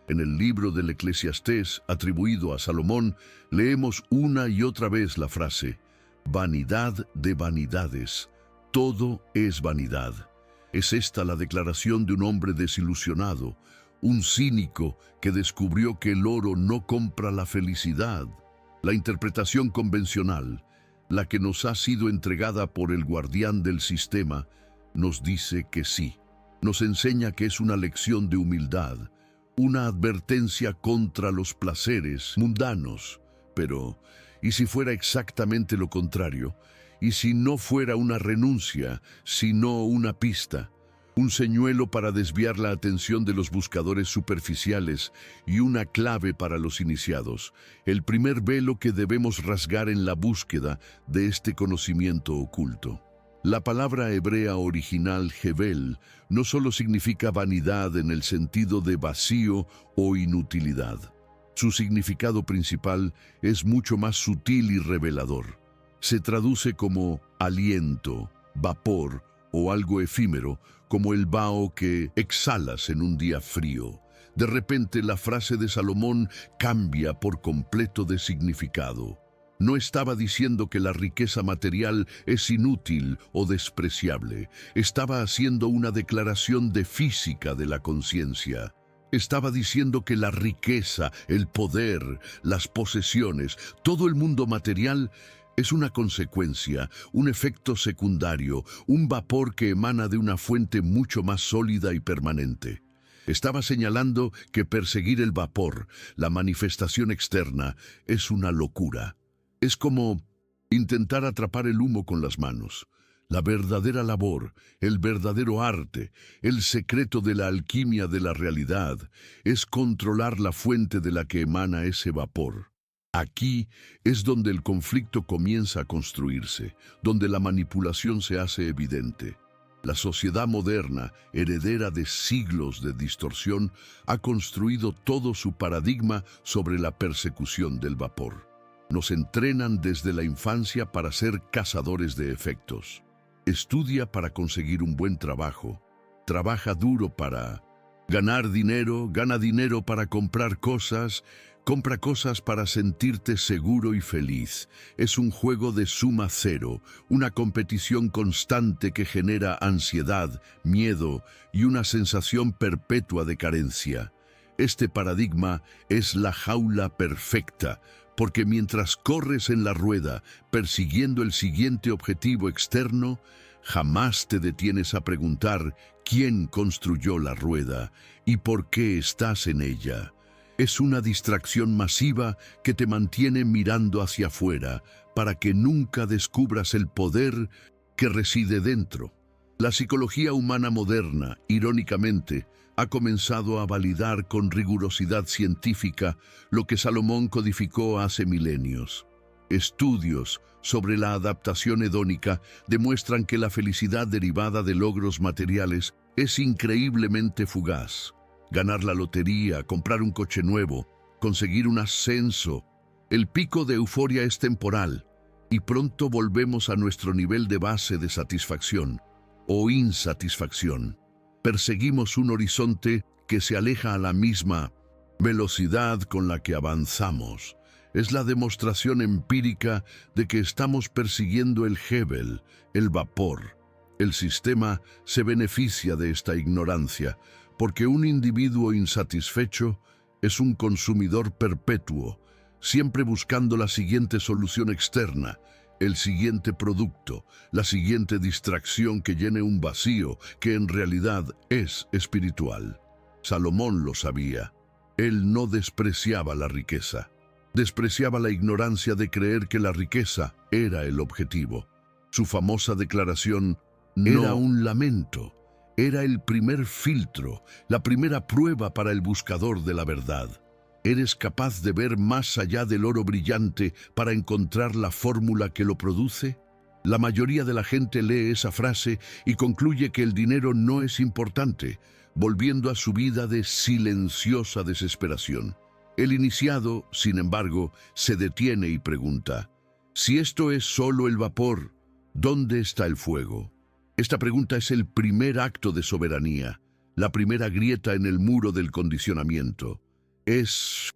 [SPEAKER 1] En el libro del Eclesiastés, atribuido a Salomón, leemos una y otra vez la frase, vanidad de vanidades, todo es vanidad. Es esta la declaración de un hombre desilusionado, un cínico que descubrió que el oro no compra la felicidad. La interpretación convencional, la que nos ha sido entregada por el guardián del sistema, nos dice que sí. Nos enseña que es una lección de humildad, una advertencia contra los placeres mundanos. Pero, ¿y si fuera exactamente lo contrario? ¿Y si no fuera una renuncia, sino una pista? Un señuelo para desviar la atención de los buscadores superficiales y una clave para los iniciados, el primer velo que debemos rasgar en la búsqueda de este conocimiento oculto. La palabra hebrea original Hevel no solo significa vanidad en el sentido de vacío o inutilidad. Su significado principal es mucho más sutil y revelador. Se traduce como aliento, vapor o algo efímero, como el vaho que exhalas en un día frío. De repente la frase de Salomón cambia por completo de significado. No estaba diciendo que la riqueza material es inútil o despreciable. Estaba haciendo una declaración de física de la conciencia. Estaba diciendo que la riqueza, el poder, las posesiones, todo el mundo material es una consecuencia, un efecto secundario, un vapor que emana de una fuente mucho más sólida y permanente. Estaba señalando que perseguir el vapor, la manifestación externa, es una locura. Es como intentar atrapar el humo con las manos. La verdadera labor, el verdadero arte, el secreto de la alquimia de la realidad, es controlar la fuente de la que emana ese vapor. Aquí es donde el conflicto comienza a construirse, donde la manipulación se hace evidente. La sociedad moderna, heredera de siglos de distorsión, ha construido todo su paradigma sobre la persecución del vapor. Nos entrenan desde la infancia para ser cazadores de efectos. Estudia para conseguir un buen trabajo. Trabaja duro para ganar dinero, gana dinero para comprar cosas, compra cosas para sentirte seguro y feliz. Es un juego de suma cero, una competición constante que genera ansiedad, miedo y una sensación perpetua de carencia. Este paradigma es la jaula perfecta, porque mientras corres en la rueda persiguiendo el siguiente objetivo externo, jamás te detienes a preguntar quién construyó la rueda y por qué estás en ella. Es una distracción masiva que te mantiene mirando hacia afuera para que nunca descubras el poder que reside dentro. La psicología humana moderna, irónicamente, ha comenzado a validar con rigurosidad científica lo que Salomón codificó hace milenios. Estudios sobre la adaptación hedónica demuestran que la felicidad derivada de logros materiales es increíblemente fugaz. Ganar la lotería, comprar un coche nuevo, conseguir un ascenso. El pico de euforia es temporal y pronto volvemos a nuestro nivel de base de satisfacción o insatisfacción. Perseguimos un horizonte que se aleja a la misma velocidad con la que avanzamos. Es la demostración empírica de que estamos persiguiendo el Hebel, el vapor. El sistema se beneficia de esta ignorancia, porque un individuo insatisfecho es un consumidor perpetuo, siempre buscando la siguiente solución externa, el siguiente producto, la siguiente distracción que llene un vacío que en realidad es espiritual. Salomón lo sabía. Él no despreciaba la riqueza. Despreciaba la ignorancia de creer que la riqueza era el objetivo. Su famosa declaración no era un lamento, era el primer filtro, la primera prueba para el buscador de la verdad. ¿Eres capaz de ver más allá del oro brillante para encontrar la fórmula que lo produce? La mayoría de la gente lee esa frase y concluye que el dinero no es importante, volviendo a su vida de silenciosa desesperación. El iniciado, sin embargo, se detiene y pregunta, si esto es solo el vapor, ¿dónde está el fuego? Esta pregunta es el primer acto de soberanía, la primera grieta en el muro del condicionamiento. Es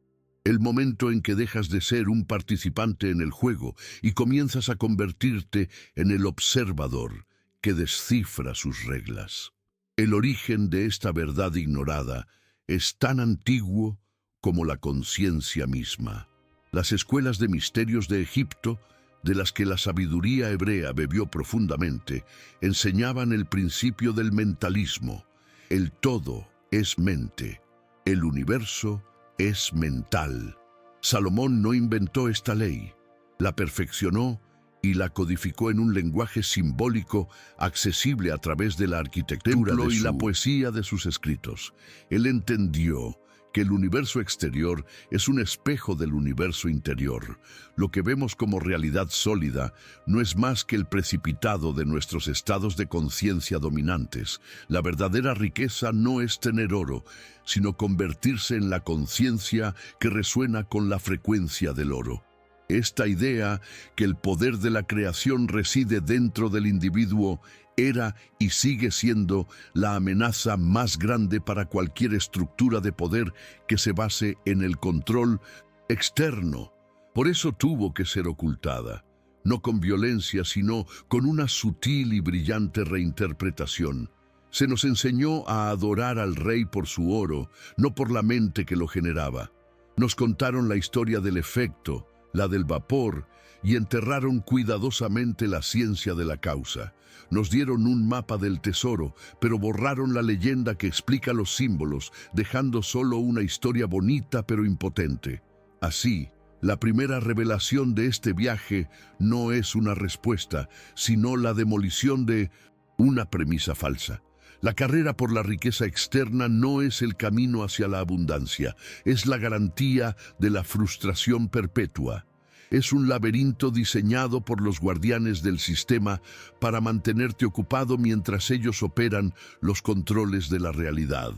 [SPEAKER 1] el momento en que dejas de ser un participante en el juego y comienzas a convertirte en el observador que descifra sus reglas. El origen de esta verdad ignorada es tan antiguo como la conciencia misma. Las escuelas de misterios de Egipto, de las que la sabiduría hebrea bebió profundamente, enseñaban el principio del mentalismo. El todo es mente, el universo es mental. Salomón no inventó esta ley, la perfeccionó y la codificó en un lenguaje simbólico accesible a través de la arquitectura y la poesía de sus escritos. Él entendió que el universo exterior es un espejo del universo interior. Lo que vemos como realidad sólida no es más que el precipitado de nuestros estados de conciencia dominantes. La verdadera riqueza no es tener oro, sino convertirse en la conciencia que resuena con la frecuencia del oro. Esta idea que el poder de la creación reside dentro del individuo era y sigue siendo la amenaza más grande para cualquier estructura de poder que se base en el control externo. Por eso tuvo que ser ocultada, no con violencia, sino con una sutil y brillante reinterpretación. Se nos enseñó a adorar al rey por su oro, no por la mente que lo generaba. Nos contaron la historia del efecto, la del vapor, y enterraron cuidadosamente la ciencia de la causa. Nos dieron un mapa del tesoro, pero borraron la leyenda que explica los símbolos, dejando solo una historia bonita pero impotente. Así, la primera revelación de este viaje no es una respuesta, sino la demolición de una premisa falsa. La carrera por la riqueza externa no es el camino hacia la abundancia, es la garantía de la frustración perpetua. Es un laberinto diseñado por los guardianes del sistema para mantenerte ocupado mientras ellos operan los controles de la realidad.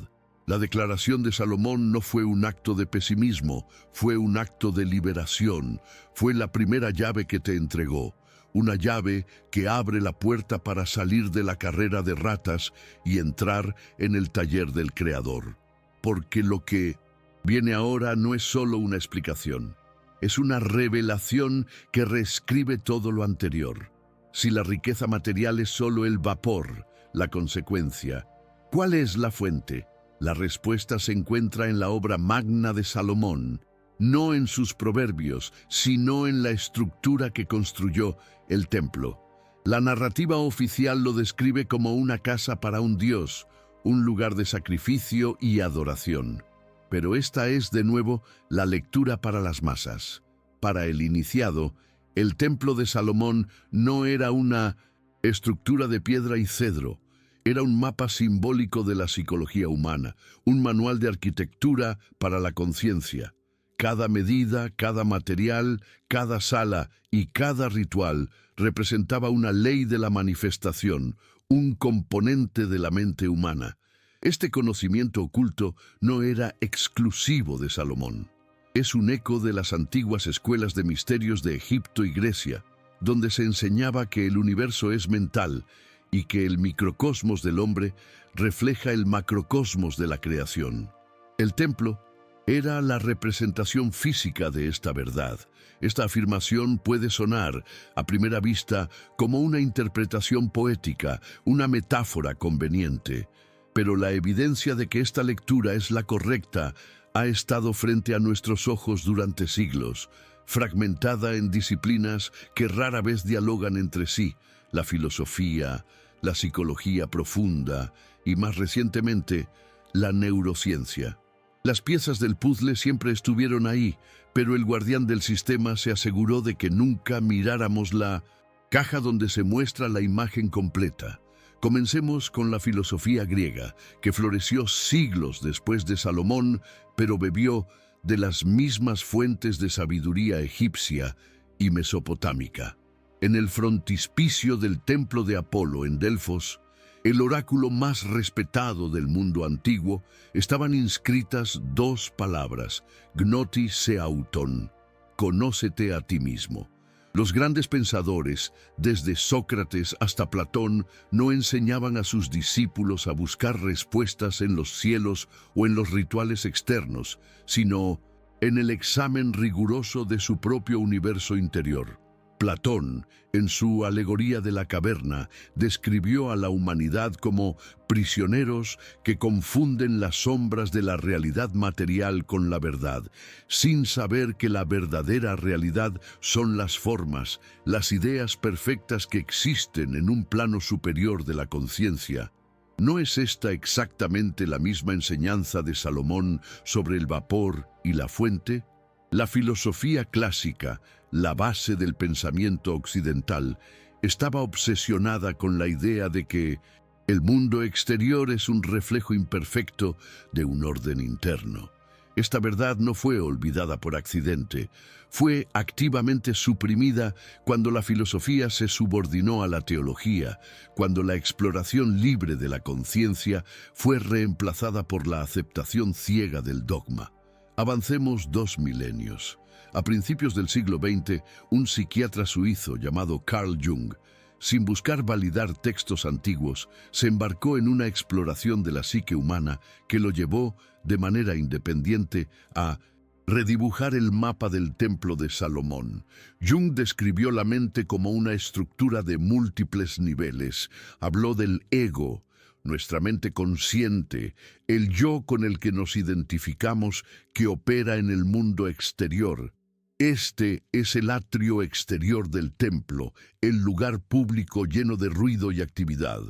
[SPEAKER 1] La declaración de Salomón no fue un acto de pesimismo, fue un acto de liberación. Fue la primera llave que te entregó, una llave que abre la puerta para salir de la carrera de ratas y entrar en el taller del Creador. Porque lo que viene ahora no es solo una explicación. Es una revelación que reescribe todo lo anterior. Si la riqueza material es solo el vapor, la consecuencia, ¿cuál es la fuente? La respuesta se encuentra en la obra magna de Salomón, no en sus proverbios, sino en la estructura que construyó el templo. La narrativa oficial lo describe como una casa para un dios, un lugar de sacrificio y adoración. Pero esta es, de nuevo, la lectura para las masas. Para el iniciado, el templo de Salomón no era una estructura de piedra y cedro, era un mapa simbólico de la psicología humana, un manual de arquitectura para la conciencia. Cada medida, cada material, cada sala y cada ritual representaba una ley de la manifestación, un componente de la mente humana. Este conocimiento oculto no era exclusivo de Salomón. Es un eco de las antiguas escuelas de misterios de Egipto y Grecia, donde se enseñaba que el universo es mental y que el microcosmos del hombre refleja el macrocosmos de la creación. El templo era la representación física de esta verdad. Esta afirmación puede sonar, a primera vista, como una interpretación poética, una metáfora conveniente, pero la evidencia de que esta lectura es la correcta ha estado frente a nuestros ojos durante siglos, fragmentada en disciplinas que rara vez dialogan entre sí: la filosofía, la psicología profunda y, más recientemente, la neurociencia. Las piezas del puzzle siempre estuvieron ahí, pero el guardián del sistema se aseguró de que nunca miráramos la caja donde se muestra la imagen completa. Comencemos con la filosofía griega, que floreció siglos después de Salomón, pero bebió de las mismas fuentes de sabiduría egipcia y mesopotámica. En el frontispicio del templo de Apolo en Delfos, el oráculo más respetado del mundo antiguo, estaban inscritas dos palabras: gnoti se auton, conócete a ti mismo. Los grandes pensadores, desde Sócrates hasta Platón, no enseñaban a sus discípulos a buscar respuestas en los cielos o en los rituales externos, sino en el examen riguroso de su propio universo interior. Platón, en su Alegoría de la Caverna, describió a la humanidad como prisioneros que confunden las sombras de la realidad material con la verdad, sin saber que la verdadera realidad son las formas, las ideas perfectas que existen en un plano superior de la conciencia. ¿No es esta exactamente la misma enseñanza de Salomón sobre el vapor y la fuente? La filosofía clásica, la base del pensamiento occidental, estaba obsesionada con la idea de que el mundo exterior es un reflejo imperfecto de un orden interno. Esta verdad no fue olvidada por accidente, fue activamente suprimida cuando la filosofía se subordinó a la teología, cuando la exploración libre de la conciencia fue reemplazada por la aceptación ciega del dogma. Avancemos 2 milenios. A principios del siglo XX, un psiquiatra suizo llamado Carl Jung, sin buscar validar textos antiguos, se embarcó en una exploración de la psique humana que lo llevó, de manera independiente, a redibujar el mapa del templo de Salomón. Jung describió la mente como una estructura de múltiples niveles. Habló del ego, nuestra mente consciente, el yo con el que nos identificamos, que opera en el mundo exterior. Este es el atrio exterior del templo, el lugar público lleno de ruido y actividad.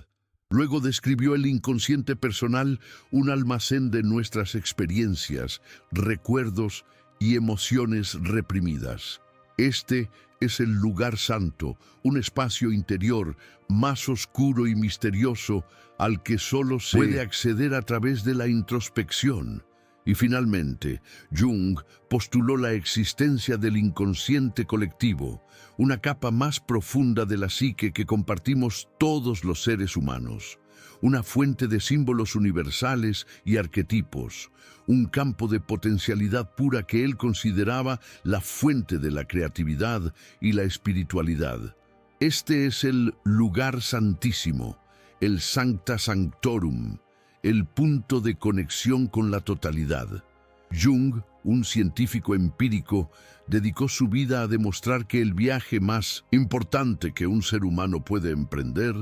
[SPEAKER 1] Luego describió el inconsciente personal, un almacén de nuestras experiencias, recuerdos y emociones reprimidas. Este es el lugar santo, un espacio interior más oscuro y misterioso al que solo se puede acceder a través de la introspección. Y finalmente, Jung postuló la existencia del inconsciente colectivo, una capa más profunda de la psique que compartimos todos los seres humanos, una fuente de símbolos universales y arquetipos, un campo de potencialidad pura que él consideraba la fuente de la creatividad y la espiritualidad. Este es el lugar santísimo, el Sancta Sanctorum, el punto de conexión con la totalidad. Jung, un científico empírico, dedicó su vida a demostrar que el viaje más importante que un ser humano puede emprender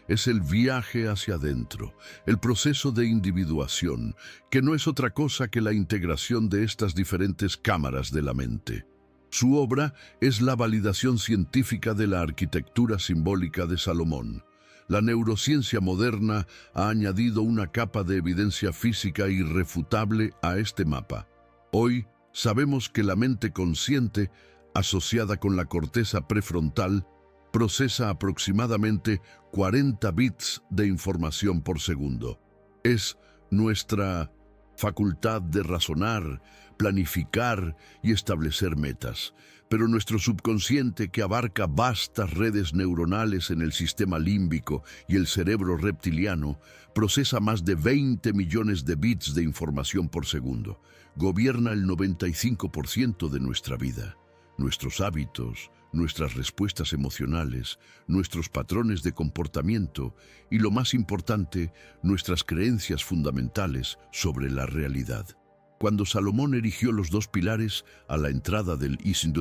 [SPEAKER 1] es el viaje hacia adentro, el proceso de individuación, que no es otra cosa que la integración de estas diferentes cámaras de la mente. Su obra es la validación científica de la arquitectura simbólica de Salomón. La neurociencia moderna ha añadido una capa de evidencia física irrefutable a este mapa. Hoy sabemos que la mente consciente, asociada con la corteza prefrontal, procesa aproximadamente 40 bits de información por segundo. Es nuestra facultad de razonar, planificar y establecer metas. Pero nuestro subconsciente, que abarca vastas redes neuronales en el sistema límbico y el cerebro reptiliano, procesa más de 20 millones de bits de información por segundo. Gobierna el 95% de nuestra vida. Nuestros hábitos, nuestras respuestas emocionales, nuestros patrones de comportamiento y, lo más importante, nuestras creencias fundamentales sobre la realidad. Cuando Salomón erigió los dos pilares a la entrada del Isin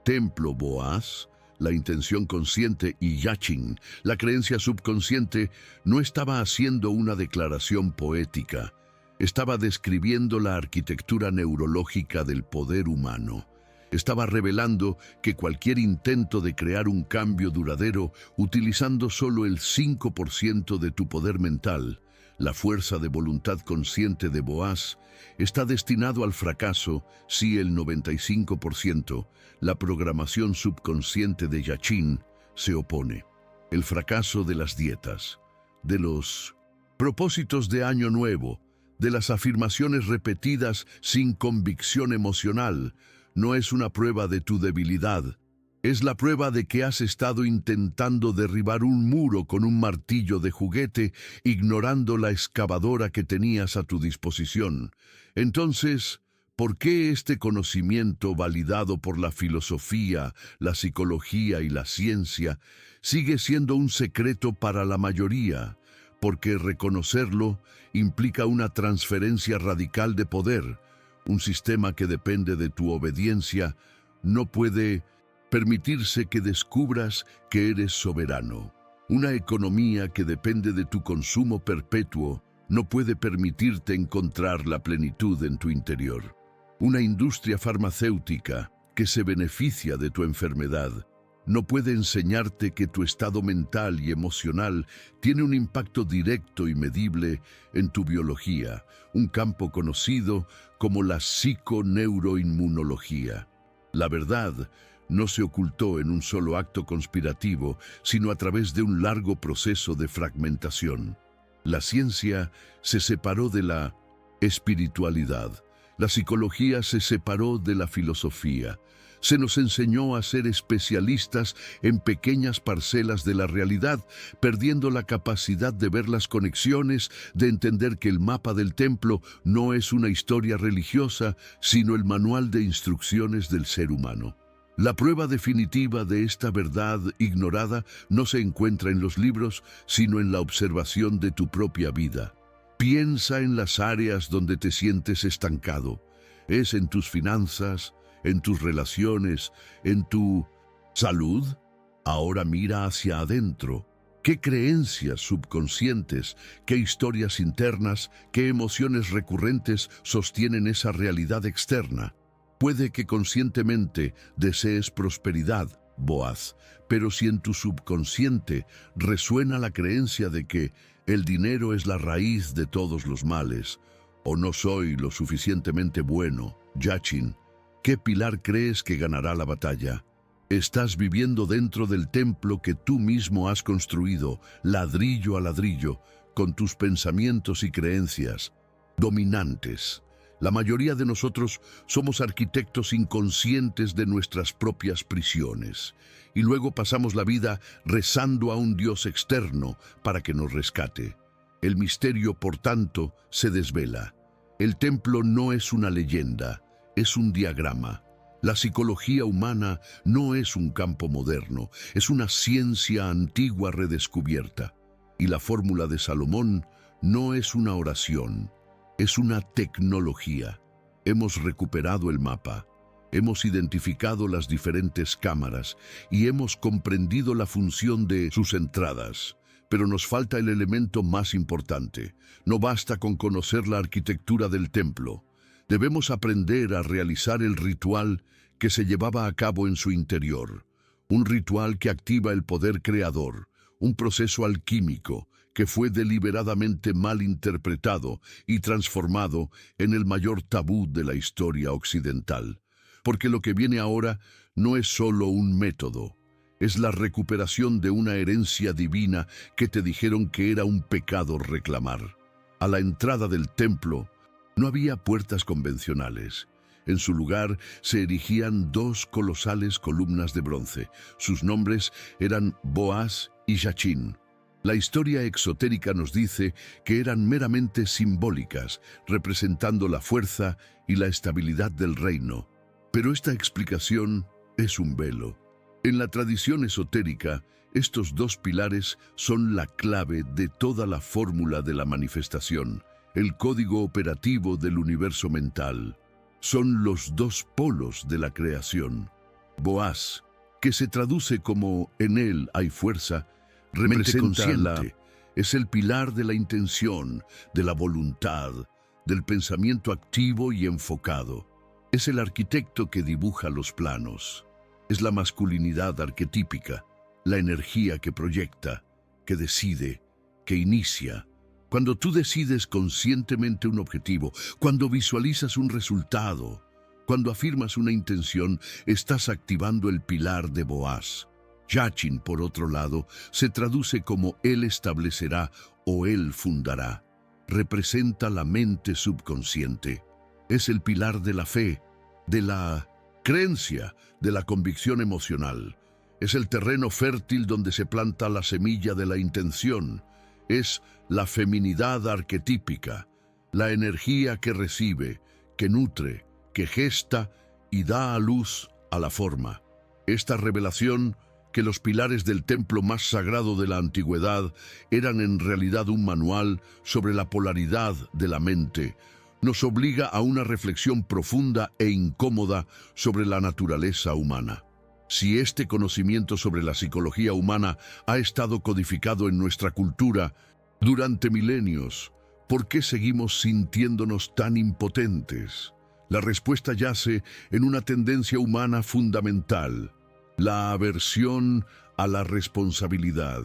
[SPEAKER 1] templo Boaz, la intención consciente, y Yachin, la creencia subconsciente, no estaba haciendo una declaración poética, estaba describiendo la arquitectura neurológica del poder humano. Estaba revelando que cualquier intento de crear un cambio duradero utilizando solo el 5% de tu poder mental, la fuerza de voluntad consciente de Boaz, está destinado al fracaso si el 95%, la programación subconsciente de Yachin, se opone. El fracaso de las dietas, de los propósitos de Año Nuevo, de las afirmaciones repetidas sin convicción emocional, no es una prueba de tu debilidad. Es la prueba de que has estado intentando derribar un muro con un martillo de juguete, ignorando la excavadora que tenías a tu disposición. Entonces, ¿por qué este conocimiento validado por la filosofía, la psicología y la ciencia sigue siendo un secreto para la mayoría? Porque reconocerlo implica una transferencia radical de poder. Un sistema que depende de tu obediencia no puede permitirse que descubras que eres soberano. Una economía que depende de tu consumo perpetuo no puede permitirte encontrar la plenitud en tu interior. Una industria farmacéutica que se beneficia de tu enfermedad no puede enseñarte que tu estado mental y emocional tiene un impacto directo y medible en tu biología, un campo conocido como la psiconeuroinmunología. La verdad no se ocultó en un solo acto conspirativo, sino a través de un largo proceso de fragmentación. La ciencia se separó de la espiritualidad. La psicología se separó de la filosofía. Se nos enseñó a ser especialistas en pequeñas parcelas de la realidad, perdiendo la capacidad de ver las conexiones, de entender que el mapa del templo no es una historia religiosa, sino el manual de instrucciones del ser humano. La prueba definitiva de esta verdad ignorada no se encuentra en los libros, sino en la observación de tu propia vida. Piensa en las áreas donde te sientes estancado. ¿Es en tus finanzas, en tus relaciones, en tu salud? Ahora mira hacia adentro. ¿Qué creencias subconscientes, qué historias internas, qué emociones recurrentes sostienen esa realidad externa? Puede que conscientemente desees prosperidad, Boaz, pero si en tu subconsciente resuena la creencia de que el dinero es la raíz de todos los males, o no soy lo suficientemente bueno, Yachin, ¿qué pilar crees que ganará la batalla? Estás viviendo dentro del templo que tú mismo has construido, ladrillo a ladrillo, con tus pensamientos y creencias dominantes. La mayoría de nosotros somos arquitectos inconscientes de nuestras propias prisiones, y luego pasamos la vida rezando a un Dios externo para que nos rescate. El misterio, por tanto, se desvela. El templo no es una leyenda, es un diagrama. La psicología humana no es un campo moderno, es una ciencia antigua redescubierta. Y la fórmula de Salomón no es una oración, es una tecnología. Hemos recuperado el mapa, hemos identificado las diferentes cámaras y hemos comprendido la función de sus entradas. Pero nos falta el elemento más importante. No basta con conocer la arquitectura del templo. Debemos aprender a realizar el ritual que se llevaba a cabo en su interior. Un ritual que activa el poder creador, un proceso alquímico que fue deliberadamente mal interpretado y transformado en el mayor tabú de la historia occidental. Porque lo que viene ahora no es solo un método, es la recuperación de una herencia divina que te dijeron que era un pecado reclamar. A la entrada del templo, No había puertas convencionales. En su lugar se erigían dos colosales columnas de bronce. Sus nombres eran Boaz y Jachin. La historia exotérica nos dice que eran meramente simbólicas, representando la fuerza y la estabilidad del reino. Pero esta explicación es un velo. En la tradición esotérica, estos dos pilares son la clave de toda la fórmula de la manifestación, el código operativo del universo mental. Son los dos polos de la creación. Boaz, que se traduce como en él hay fuerza, representa es el pilar de la intención, de la voluntad, del pensamiento activo y enfocado. Es el arquitecto que dibuja los planos. Es la masculinidad arquetípica, la energía que proyecta, que decide, que inicia. Cuando tú decides conscientemente un objetivo, cuando visualizas un resultado, cuando afirmas una intención, estás activando el pilar de Boaz. Jachin, por otro lado, se traduce como él establecerá o él fundará. Representa la mente subconsciente. Es el pilar de la fe, de la creencia, de la convicción emocional. Es el terreno fértil donde se planta la semilla de la intención. Es la feminidad arquetípica, la energía que recibe, que nutre, que gesta y da a luz a la forma. Esta revelación, que los pilares del templo más sagrado de la antigüedad eran en realidad un manual sobre la polaridad de la mente, nos obliga a una reflexión profunda e incómoda sobre la naturaleza humana. Si este conocimiento sobre la psicología humana ha estado codificado en nuestra cultura durante milenios, ¿por qué seguimos sintiéndonos tan impotentes? La respuesta yace en una tendencia humana fundamental: la aversión a la responsabilidad.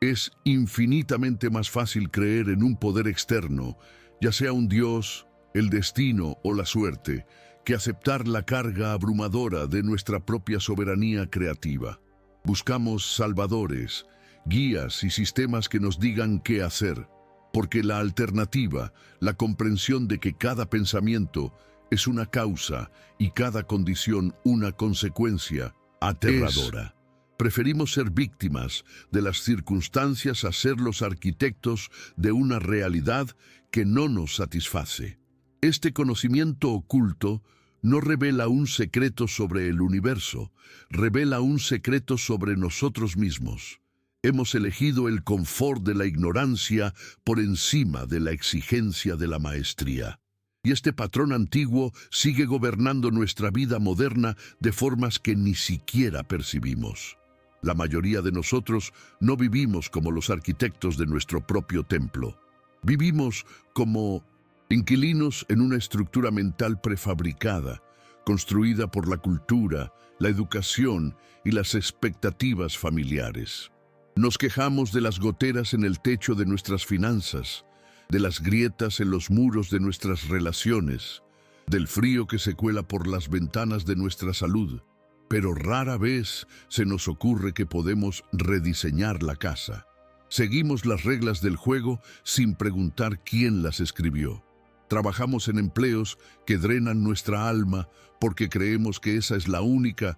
[SPEAKER 1] Es infinitamente más fácil creer en un poder externo, ya sea un dios, el destino o la suerte, que aceptar la carga abrumadora de nuestra propia soberanía creativa. Buscamos salvadores, guías y sistemas que nos digan qué hacer, porque la alternativa, la comprensión de que cada pensamiento es una causa y cada condición una consecuencia, aterradora. Preferimos ser víctimas de las circunstancias a ser los arquitectos de una realidad que no nos satisface. Este conocimiento oculto no revela un secreto sobre el universo, revela un secreto sobre nosotros mismos. Hemos elegido el confort de la ignorancia por encima de la exigencia de la maestría. Y este patrón antiguo sigue gobernando nuestra vida moderna de formas que ni siquiera percibimos. La mayoría de nosotros no vivimos como los arquitectos de nuestro propio templo. Vivimos como inquilinos en una estructura mental prefabricada, construida por la cultura, la educación y las expectativas familiares. Nos quejamos de las goteras en el techo de nuestras finanzas, de las grietas en los muros de nuestras relaciones, del frío que se cuela por las ventanas de nuestra salud, pero rara vez se nos ocurre que podemos rediseñar la casa. Seguimos las reglas del juego sin preguntar quién las escribió. Trabajamos en empleos que drenan nuestra alma porque creemos que esa es la única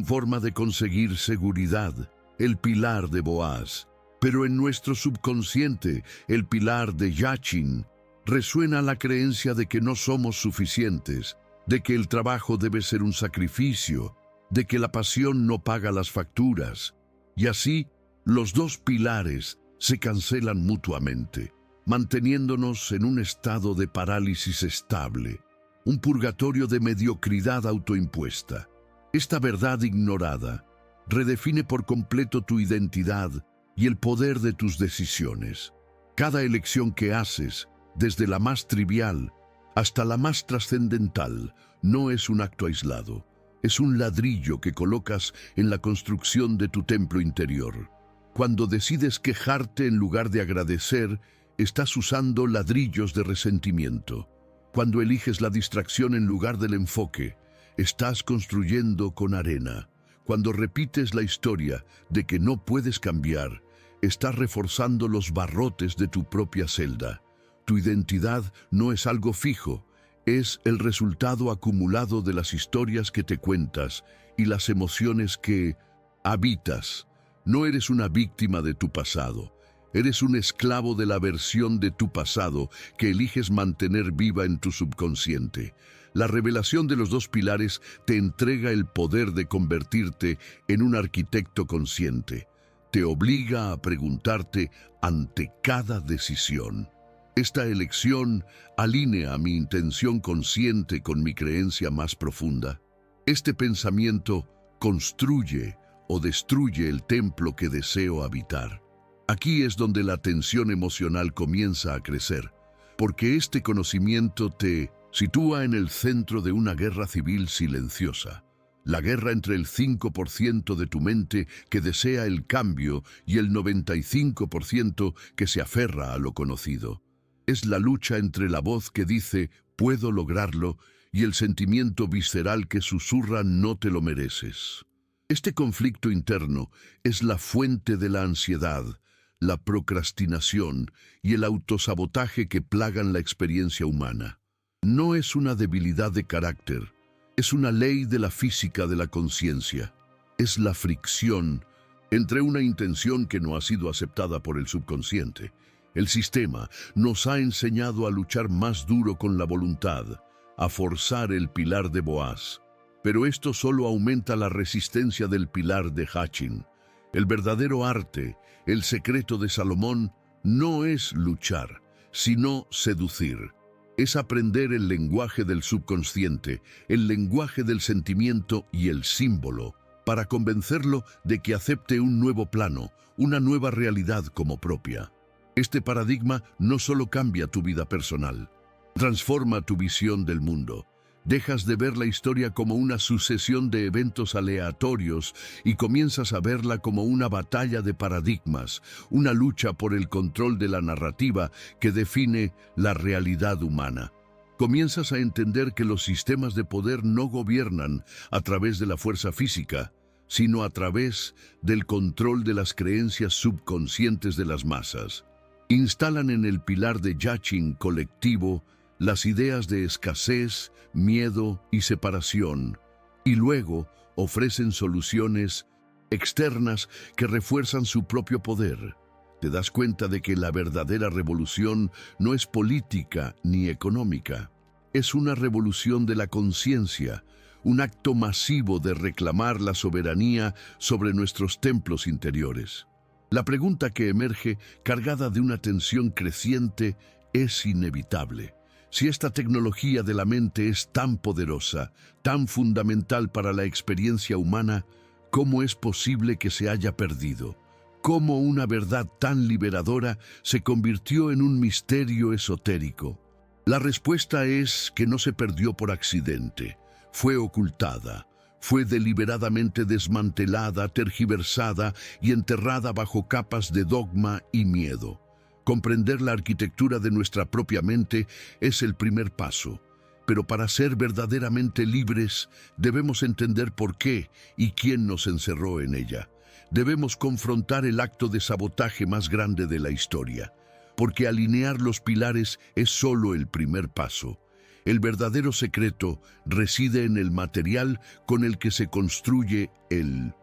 [SPEAKER 1] forma de conseguir seguridad, el pilar de Boaz. Pero en nuestro subconsciente, el pilar de Jachin, resuena la creencia de que no somos suficientes, de que el trabajo debe ser un sacrificio, de que la pasión no paga las facturas. Y así, los dos pilares se cancelan mutuamente, manteniéndonos en un estado de parálisis estable, un purgatorio de mediocridad autoimpuesta. Esta verdad ignorada redefine por completo tu identidad y el poder de tus decisiones. Cada elección que haces, desde la más trivial hasta la más trascendental, no es un acto aislado. Es un ladrillo que colocas en la construcción de tu templo interior. Cuando decides quejarte en lugar de agradecer, estás usando ladrillos de resentimiento. Cuando eliges la distracción en lugar del enfoque, estás construyendo con arena. Cuando repites la historia de que no puedes cambiar, estás reforzando los barrotes de tu propia celda. Tu identidad no es algo fijo, es el resultado acumulado de las historias que te cuentas y las emociones que habitas. No eres una víctima de tu pasado, eres un esclavo de la versión de tu pasado que eliges mantener viva en tu subconsciente. La revelación de los dos pilares te entrega el poder de convertirte en un arquitecto consciente. Te obliga a preguntarte ante cada decisión: ¿esta elección alinea mi intención consciente con mi creencia más profunda? ¿Este pensamiento construye o destruye el templo que deseo habitar? Aquí es donde la tensión emocional comienza a crecer, porque este conocimiento te sitúa en el centro de una guerra civil silenciosa. La guerra entre el 5% de tu mente que desea el cambio y el 95% que se aferra a lo conocido. Es la lucha entre la voz que dice «puedo lograrlo» y el sentimiento visceral que susurra «no te lo mereces». Este conflicto interno es la fuente de la ansiedad, la procrastinación y el autosabotaje que plagan la experiencia humana. No es una debilidad de carácter, es una ley de la física de la conciencia. Es la fricción entre una intención que no ha sido aceptada por el subconsciente. El sistema nos ha enseñado a luchar más duro con la voluntad, a forzar el pilar de Boaz. Pero esto solo aumenta la resistencia del pilar de Jachin. El verdadero arte, el secreto de Salomón, no es luchar, sino seducir. Es aprender el lenguaje del subconsciente, el lenguaje del sentimiento y el símbolo, para convencerlo de que acepte un nuevo plano, una nueva realidad como propia. Este paradigma no solo cambia tu vida personal, transforma tu visión del mundo. Dejas de ver la historia como una sucesión de eventos aleatorios y comienzas a verla como una batalla de paradigmas, una lucha por el control de la narrativa que define la realidad humana. Comienzas a entender que los sistemas de poder no gobiernan a través de la fuerza física, sino a través del control de las creencias subconscientes de las masas. Instalan en el pilar de Jachin colectivo las ideas de escasez, miedo y separación, y luego ofrecen soluciones externas que refuerzan su propio poder. Te das cuenta de que la verdadera revolución no es política ni económica. Es una revolución de la conciencia, un acto masivo de reclamar la soberanía sobre nuestros templos interiores. La pregunta que emerge, cargada de una tensión creciente, es inevitable. Si esta tecnología de la mente es tan poderosa, tan fundamental para la experiencia humana, ¿cómo es posible que se haya perdido? ¿Cómo una verdad tan liberadora se convirtió en un misterio esotérico? La respuesta es que no se perdió por accidente. Fue ocultada, fue deliberadamente desmantelada, tergiversada y enterrada bajo capas de dogma y miedo. Comprender la arquitectura de nuestra propia mente es el primer paso, pero para ser verdaderamente libres debemos entender por qué y quién nos encerró en ella. Debemos confrontar el acto de sabotaje más grande de la historia, porque alinear los pilares es solo el primer paso. El verdadero secreto reside en el material con el que se construye el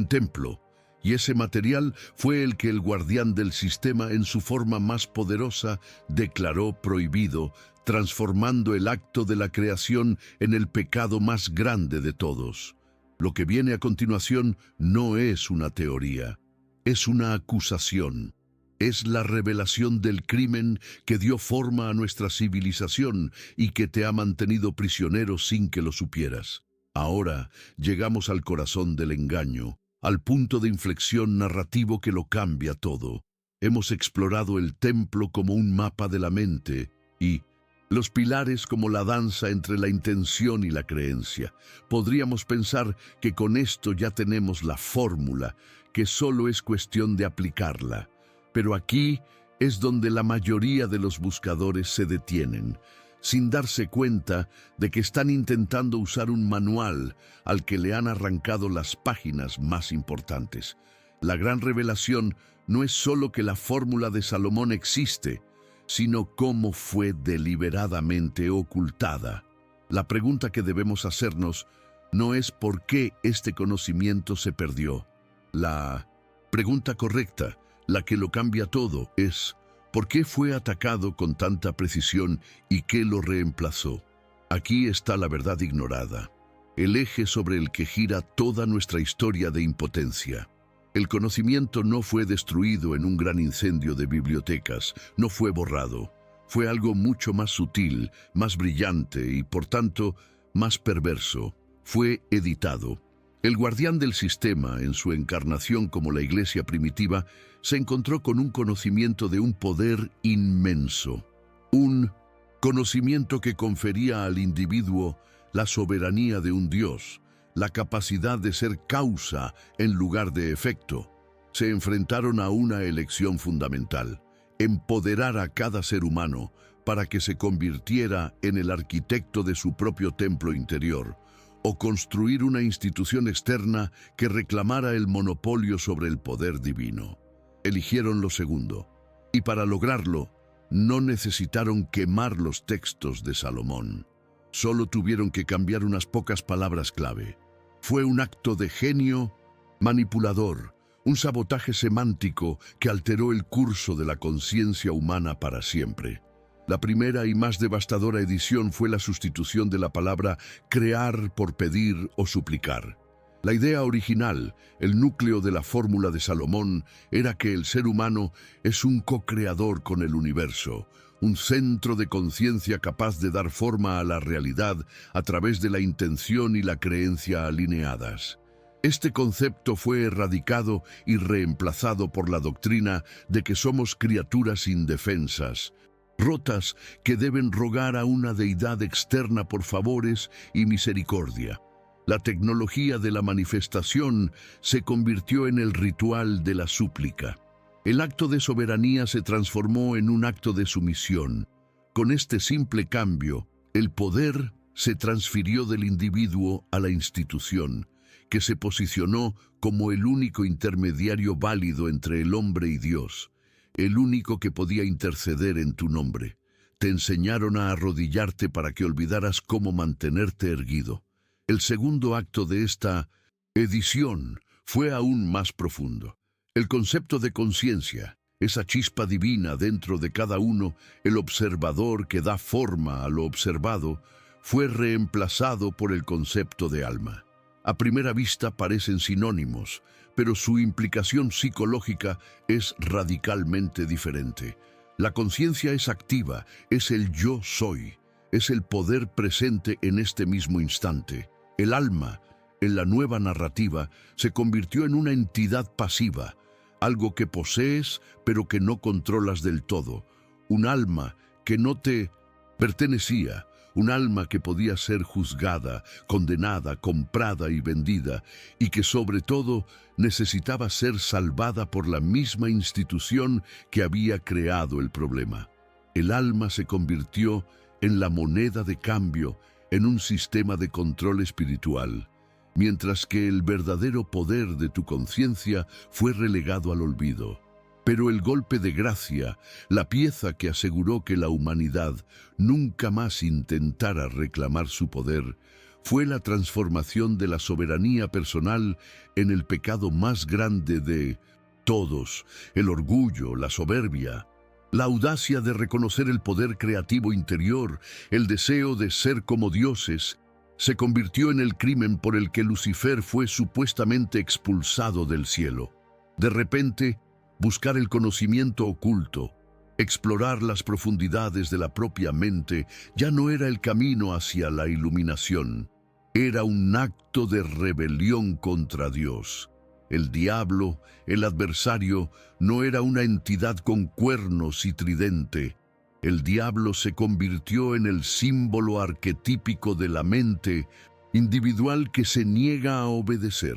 [SPEAKER 1] templo. Y ese material fue el que el guardián del sistema en su forma más poderosa declaró prohibido, transformando el acto de la creación en el pecado más grande de todos. Lo que viene a continuación no es una teoría, es una acusación. Es la revelación del crimen que dio forma a nuestra civilización y que te ha mantenido prisionero sin que lo supieras. Ahora llegamos al corazón del engaño, al punto de inflexión narrativo que lo cambia todo. Hemos explorado el templo como un mapa de la mente y los pilares como la danza entre la intención y la creencia. Podríamos pensar que con esto ya tenemos la fórmula, que solo es cuestión de aplicarla. Pero aquí es donde la mayoría de los buscadores se detienen, sin darse cuenta de que están intentando usar un manual al que le han arrancado las páginas más importantes. La gran revelación no es solo que la fórmula de Salomón existe, sino cómo fue deliberadamente ocultada. La pregunta que debemos hacernos no es por qué este conocimiento se perdió. La pregunta correcta, la que lo cambia todo, es ¿por qué fue atacado con tanta precisión y qué lo reemplazó? Aquí está la verdad ignorada, el eje sobre el que gira toda nuestra historia de impotencia. El conocimiento no fue destruido en un gran incendio de bibliotecas, no fue borrado. Fue algo mucho más sutil, más brillante y, por tanto, más perverso. Fue editado. El guardián del sistema, en su encarnación como la iglesia primitiva, se encontró con un conocimiento de un poder inmenso. Un conocimiento que confería al individuo la soberanía de un Dios, la capacidad de ser causa en lugar de efecto. Se enfrentaron a una elección fundamental: empoderar a cada ser humano para que se convirtiera en el arquitecto de su propio templo interior, o construir una institución externa que reclamara el monopolio sobre el poder divino. Eligieron lo segundo, y para lograrlo, no necesitaron quemar los textos de Salomón. Solo tuvieron que cambiar unas pocas palabras clave. Fue un acto de genio manipulador, un sabotaje semántico que alteró el curso de la conciencia humana para siempre. La primera y más devastadora edición fue la sustitución de la palabra crear por pedir o suplicar. La idea original, el núcleo de la fórmula de Salomón, era que el ser humano es un co-creador con el universo, un centro de conciencia capaz de dar forma a la realidad a través de la intención y la creencia alineadas. Este concepto fue erradicado y reemplazado por la doctrina de que somos criaturas indefensas, rotas que deben rogar a una deidad externa por favores y misericordia. La tecnología de la manifestación se convirtió en el ritual de la súplica. El acto de soberanía se transformó en un acto de sumisión. Con este simple cambio, el poder se transfirió del individuo a la institución, que se posicionó como el único intermediario válido entre el hombre y Dios, el único que podía interceder en tu nombre. Te enseñaron a arrodillarte para que olvidaras cómo mantenerte erguido. El segundo acto de esta edición fue aún más profundo. El concepto de conciencia, esa chispa divina dentro de cada uno, el observador que da forma a lo observado, fue reemplazado por el concepto de alma. A primera vista parecen sinónimos, pero su implicación psicológica es radicalmente diferente. La conciencia es activa, es el yo soy, es el poder presente en este mismo instante. El alma, en la nueva narrativa, se convirtió en una entidad pasiva, algo que posees pero que no controlas del todo, un alma que no te pertenecía, un alma que podía ser juzgada, condenada, comprada y vendida, y que sobre todo necesitaba ser salvada por la misma institución que había creado el problema. El alma se convirtió en la moneda de cambio, en un sistema de control espiritual, mientras que el verdadero poder de tu conciencia fue relegado al olvido. Pero el golpe de gracia, la pieza que aseguró que la humanidad nunca más intentara reclamar su poder, fue la transformación de la soberanía personal en el pecado más grande de todos: el orgullo, la soberbia, la audacia de reconocer el poder creativo interior, el deseo de ser como dioses, se convirtió en el crimen por el que Lucifer fue supuestamente expulsado del cielo. De repente, buscar el conocimiento oculto, explorar las profundidades de la propia mente, ya no era el camino hacia la iluminación. Era un acto de rebelión contra Dios. El diablo, el adversario, no era una entidad con cuernos y tridente. El diablo se convirtió en el símbolo arquetípico de la mente individual que se niega a obedecer,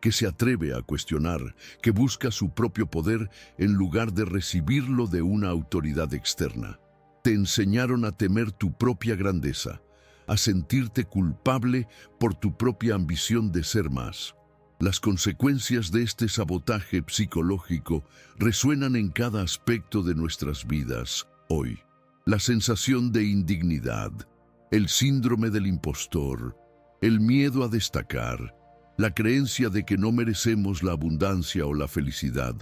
[SPEAKER 1] que se atreve a cuestionar, que busca su propio poder en lugar de recibirlo de una autoridad externa. Te enseñaron a temer tu propia grandeza, a sentirte culpable por tu propia ambición de ser más. Las consecuencias de este sabotaje psicológico resuenan en cada aspecto de nuestras vidas. hoy. La sensación de indignidad, el síndrome del impostor, el miedo a destacar, la creencia de que no merecemos la abundancia o la felicidad,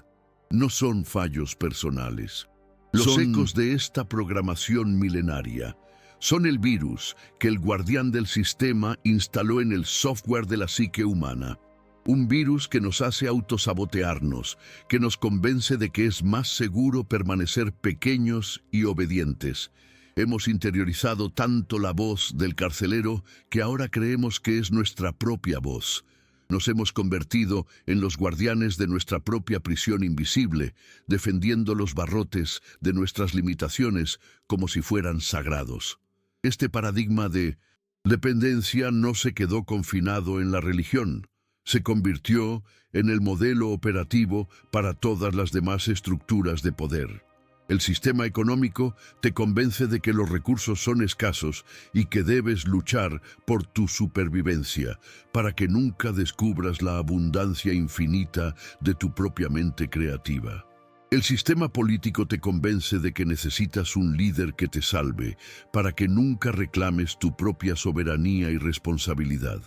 [SPEAKER 1] no son fallos personales. Los ecos de esta programación milenaria son el virus que el guardián del sistema instaló en el software de la psique humana. Un virus que nos hace autosabotearnos, que nos convence de que es más seguro permanecer pequeños y obedientes. Hemos interiorizado tanto la voz del carcelero que ahora creemos que es nuestra propia voz. Nos hemos convertido en los guardianes de nuestra propia prisión invisible, defendiendo los barrotes de nuestras limitaciones como si fueran sagrados. Este paradigma de dependencia no se quedó confinado en la religión. Se convirtió en el modelo operativo para todas las demás estructuras de poder. El sistema económico te convence de que los recursos son escasos y que debes luchar por tu supervivencia para que nunca descubras la abundancia infinita de tu propia mente creativa. El sistema político te convence de que necesitas un líder que te salve para que nunca reclames tu propia soberanía y responsabilidad.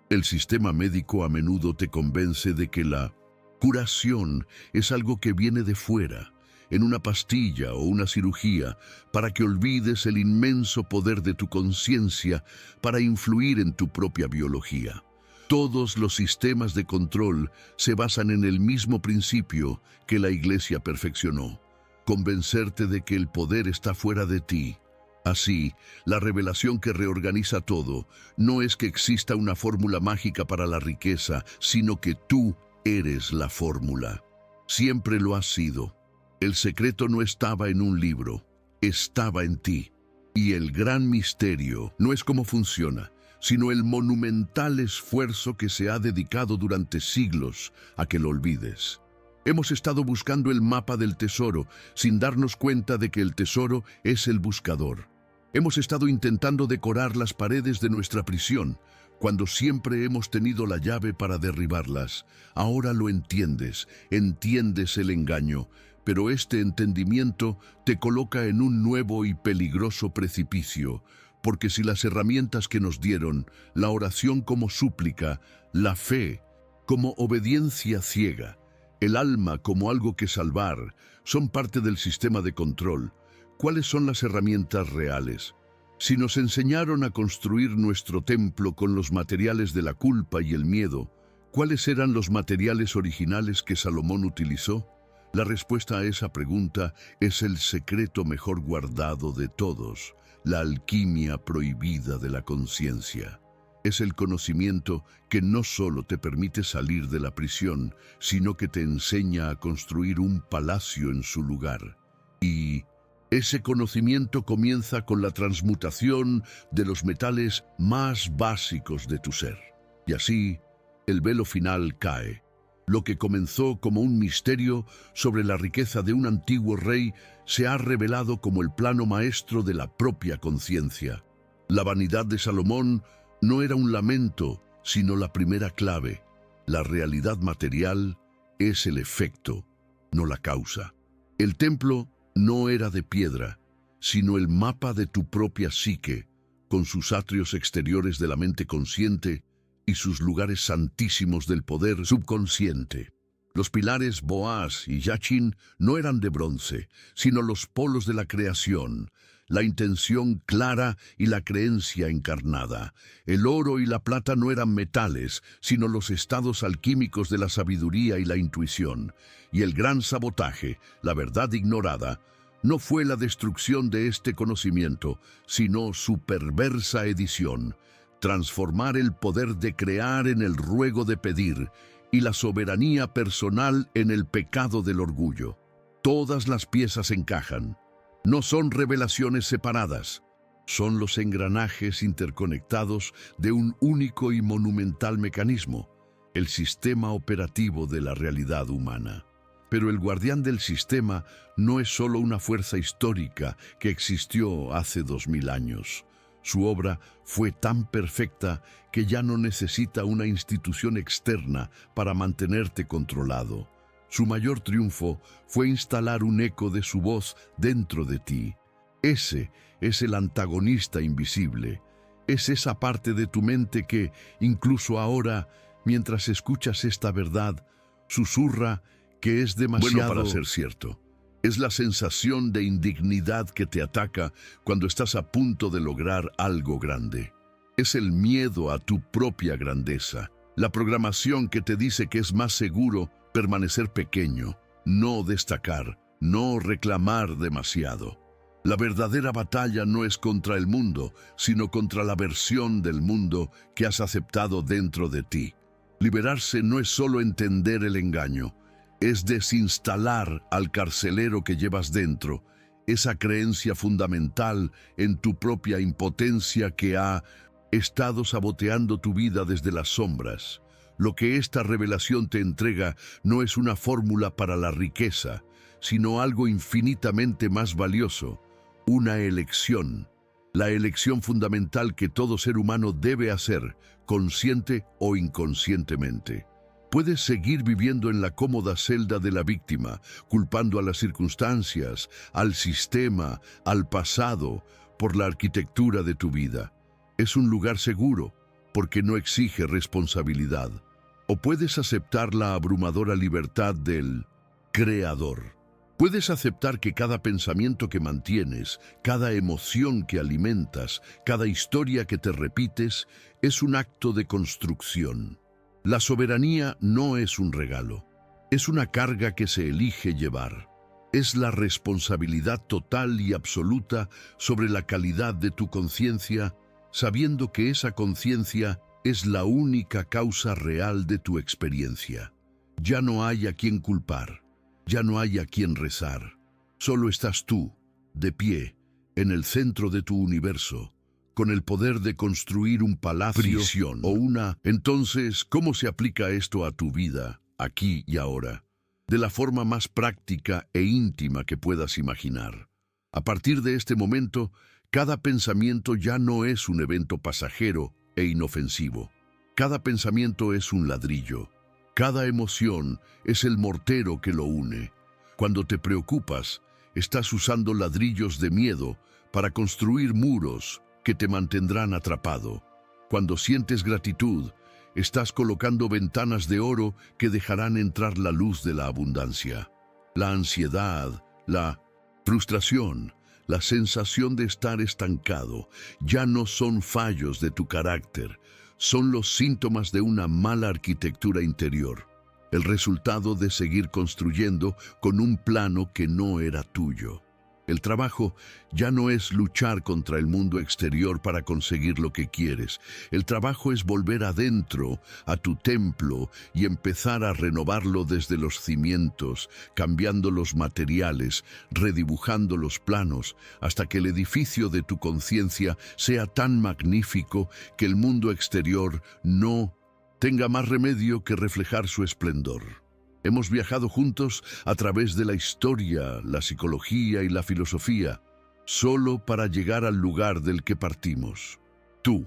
[SPEAKER 1] El sistema médico a menudo te convence de que la curación es algo que viene de fuera, en una pastilla o una cirugía, para que olvides el inmenso poder de tu conciencia para influir en tu propia biología. Todos los sistemas de control se basan en el mismo principio que la Iglesia perfeccionó: convencerte de que el poder está fuera de ti. Así, la revelación que reorganiza todo no es que exista una fórmula mágica para la riqueza, sino que tú eres la fórmula. Siempre lo has sido. El secreto no estaba en un libro, estaba en ti. Y el gran misterio no es cómo funciona, sino el monumental esfuerzo que se ha dedicado durante siglos a que lo olvides. Hemos estado buscando el mapa del tesoro sin darnos cuenta de que el tesoro es el buscador. Hemos estado intentando decorar las paredes de nuestra prisión, cuando siempre hemos tenido la llave para derribarlas. Ahora lo entiendes el engaño, pero este entendimiento te coloca en un nuevo y peligroso precipicio, porque si las herramientas que nos dieron, la oración como súplica, la fe como obediencia ciega, el alma como algo que salvar, son parte del sistema de control, ¿cuáles son las herramientas reales? Si nos enseñaron a construir nuestro templo con los materiales de la culpa y el miedo, ¿cuáles eran los materiales originales que Salomón utilizó? La respuesta a esa pregunta es el secreto mejor guardado de todos, la alquimia prohibida de la conciencia. Es el conocimiento que no solo te permite salir de la prisión, sino que te enseña a construir un palacio en su lugar. Y ese conocimiento comienza con la transmutación de los metales más básicos de tu ser. Y así, el velo final cae. Lo que comenzó como un misterio sobre la riqueza de un antiguo rey se ha revelado como el plano maestro de la propia conciencia. La vanidad de Salomón no era un lamento, sino la primera clave. La realidad material es el efecto, no la causa. El templo no era de piedra, sino el mapa de tu propia psique, con sus atrios exteriores de la mente consciente y sus lugares santísimos del poder subconsciente. Los pilares Boaz y Yachin no eran de bronce, sino los polos de la creación, la intención clara y la creencia encarnada. El oro y la plata no eran metales, sino los estados alquímicos de la sabiduría y la intuición. Y el gran sabotaje, la verdad ignorada, no fue la destrucción de este conocimiento, sino su perversa edición. Transformar el poder de crear en el ruego de pedir y la soberanía personal en el pecado del orgullo. Todas las piezas encajan. No son revelaciones separadas, son los engranajes interconectados de un único y monumental mecanismo, el sistema operativo de la realidad humana. Pero el guardián del sistema no es solo una fuerza histórica que existió hace 2000 años. Su obra fue tan perfecta que ya no necesita una institución externa para mantenerte controlado. Su mayor triunfo fue instalar un eco de su voz dentro de ti. Ese es el antagonista invisible. Es esa parte de tu mente que, incluso ahora, mientras escuchas esta verdad, susurra que es demasiado
[SPEAKER 2] Bueno para ser cierto. Es la sensación de indignidad que te ataca cuando estás a punto de lograr algo grande. Es el miedo a tu propia grandeza, la programación que te dice que es más seguro permanecer pequeño, no destacar, no reclamar demasiado. La verdadera batalla no es contra el mundo, sino contra la versión del mundo que has aceptado dentro de ti. Liberarse no es solo entender el engaño, es desinstalar al carcelero que llevas dentro, esa creencia fundamental en tu propia impotencia que ha estado saboteando tu vida desde las sombras. Lo que esta revelación te entrega no es una fórmula para la riqueza, sino algo infinitamente más valioso, una elección. La elección fundamental que todo ser humano debe hacer, consciente o inconscientemente. Puedes seguir viviendo en la cómoda celda de la víctima, culpando a las circunstancias, al sistema, al pasado, por la arquitectura de tu vida. Es un lugar seguro, porque no exige responsabilidad. O puedes aceptar la abrumadora libertad del Creador. Puedes aceptar que cada pensamiento que mantienes, cada emoción que alimentas, cada historia que te repites, es un acto de construcción. La soberanía no es un regalo, es una carga que se elige llevar. Es la responsabilidad total y absoluta sobre la calidad de tu conciencia, sabiendo que esa conciencia es la única causa real de tu experiencia. Ya no hay a quien culpar, ya no hay a quien rezar. Solo estás tú, de pie, en el centro de tu universo, con el poder de construir un palacio
[SPEAKER 1] Prisión.
[SPEAKER 2] o una... Entonces, ¿cómo se aplica esto a tu vida, aquí y ahora? De la forma más práctica e íntima que puedas imaginar. A partir de este momento, cada pensamiento ya no es un evento pasajero e inofensivo. Cada pensamiento es un ladrillo. Cada emoción es el mortero que lo une. Cuando te preocupas, estás usando ladrillos de miedo para construir muros que te mantendrán atrapado. Cuando sientes gratitud, estás colocando ventanas de oro que dejarán entrar la luz de la abundancia. La ansiedad, la frustración, la sensación de estar estancado, ya no son fallos de tu carácter, son los síntomas de una mala arquitectura interior, el resultado de seguir construyendo con un plano que no era tuyo. El trabajo ya no es luchar contra el mundo exterior para conseguir lo que quieres. El trabajo es volver adentro, a tu templo, y empezar a renovarlo desde los cimientos, cambiando los materiales, redibujando los planos, hasta que el edificio de tu conciencia sea tan magnífico que el mundo exterior no tenga más remedio que reflejar su esplendor. Hemos viajado juntos a través de la historia, la psicología y la filosofía, solo para llegar al lugar del que partimos. Tú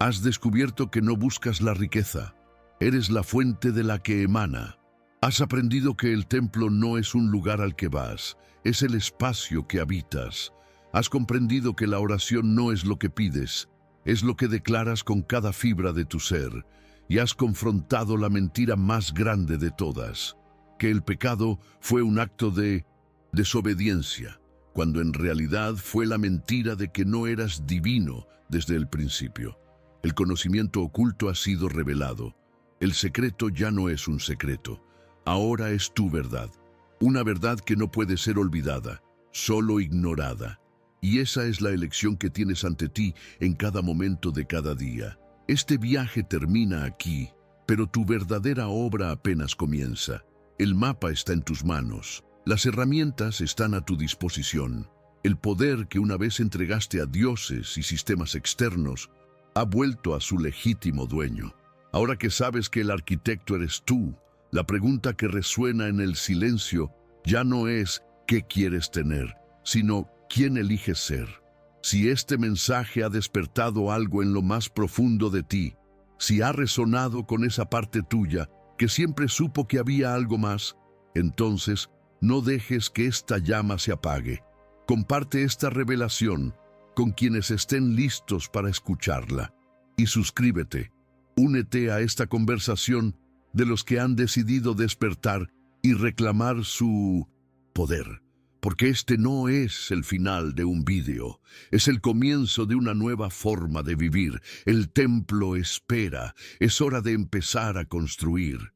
[SPEAKER 2] has descubierto que no buscas la riqueza, eres la fuente de la que emana. Has aprendido que el templo no es un lugar al que vas, es el espacio que habitas. Has comprendido que la oración no es lo que pides, es lo que declaras con cada fibra de tu ser. Y has confrontado la mentira más grande de todas, que el pecado fue un acto de desobediencia, cuando en realidad fue la mentira de que no eras divino desde el principio. El conocimiento oculto ha sido revelado. El secreto ya no es un secreto, ahora es tu verdad, una verdad que no puede ser olvidada, solo ignorada. Y esa es la elección que tienes ante ti en cada momento de cada día. Este viaje termina aquí, pero tu verdadera obra apenas comienza. El mapa está en tus manos, las herramientas están a tu disposición. El poder que una vez entregaste a dioses y sistemas externos ha vuelto a su legítimo dueño. Ahora que sabes que el arquitecto eres tú, la pregunta que resuena en el silencio ya no es ¿qué quieres tener?, sino ¿quién eliges ser? Si este mensaje ha despertado algo en lo más profundo de ti, si ha resonado con esa parte tuya que siempre supo que había algo más, entonces no dejes que esta llama se apague.
[SPEAKER 1] Comparte esta revelación con quienes estén listos para escucharla. Y suscríbete. Únete a esta conversación de los que han decidido despertar y reclamar su poder. Porque este no es el final de un vídeo, es el comienzo de una nueva forma de vivir. El templo espera, es hora de empezar a construir.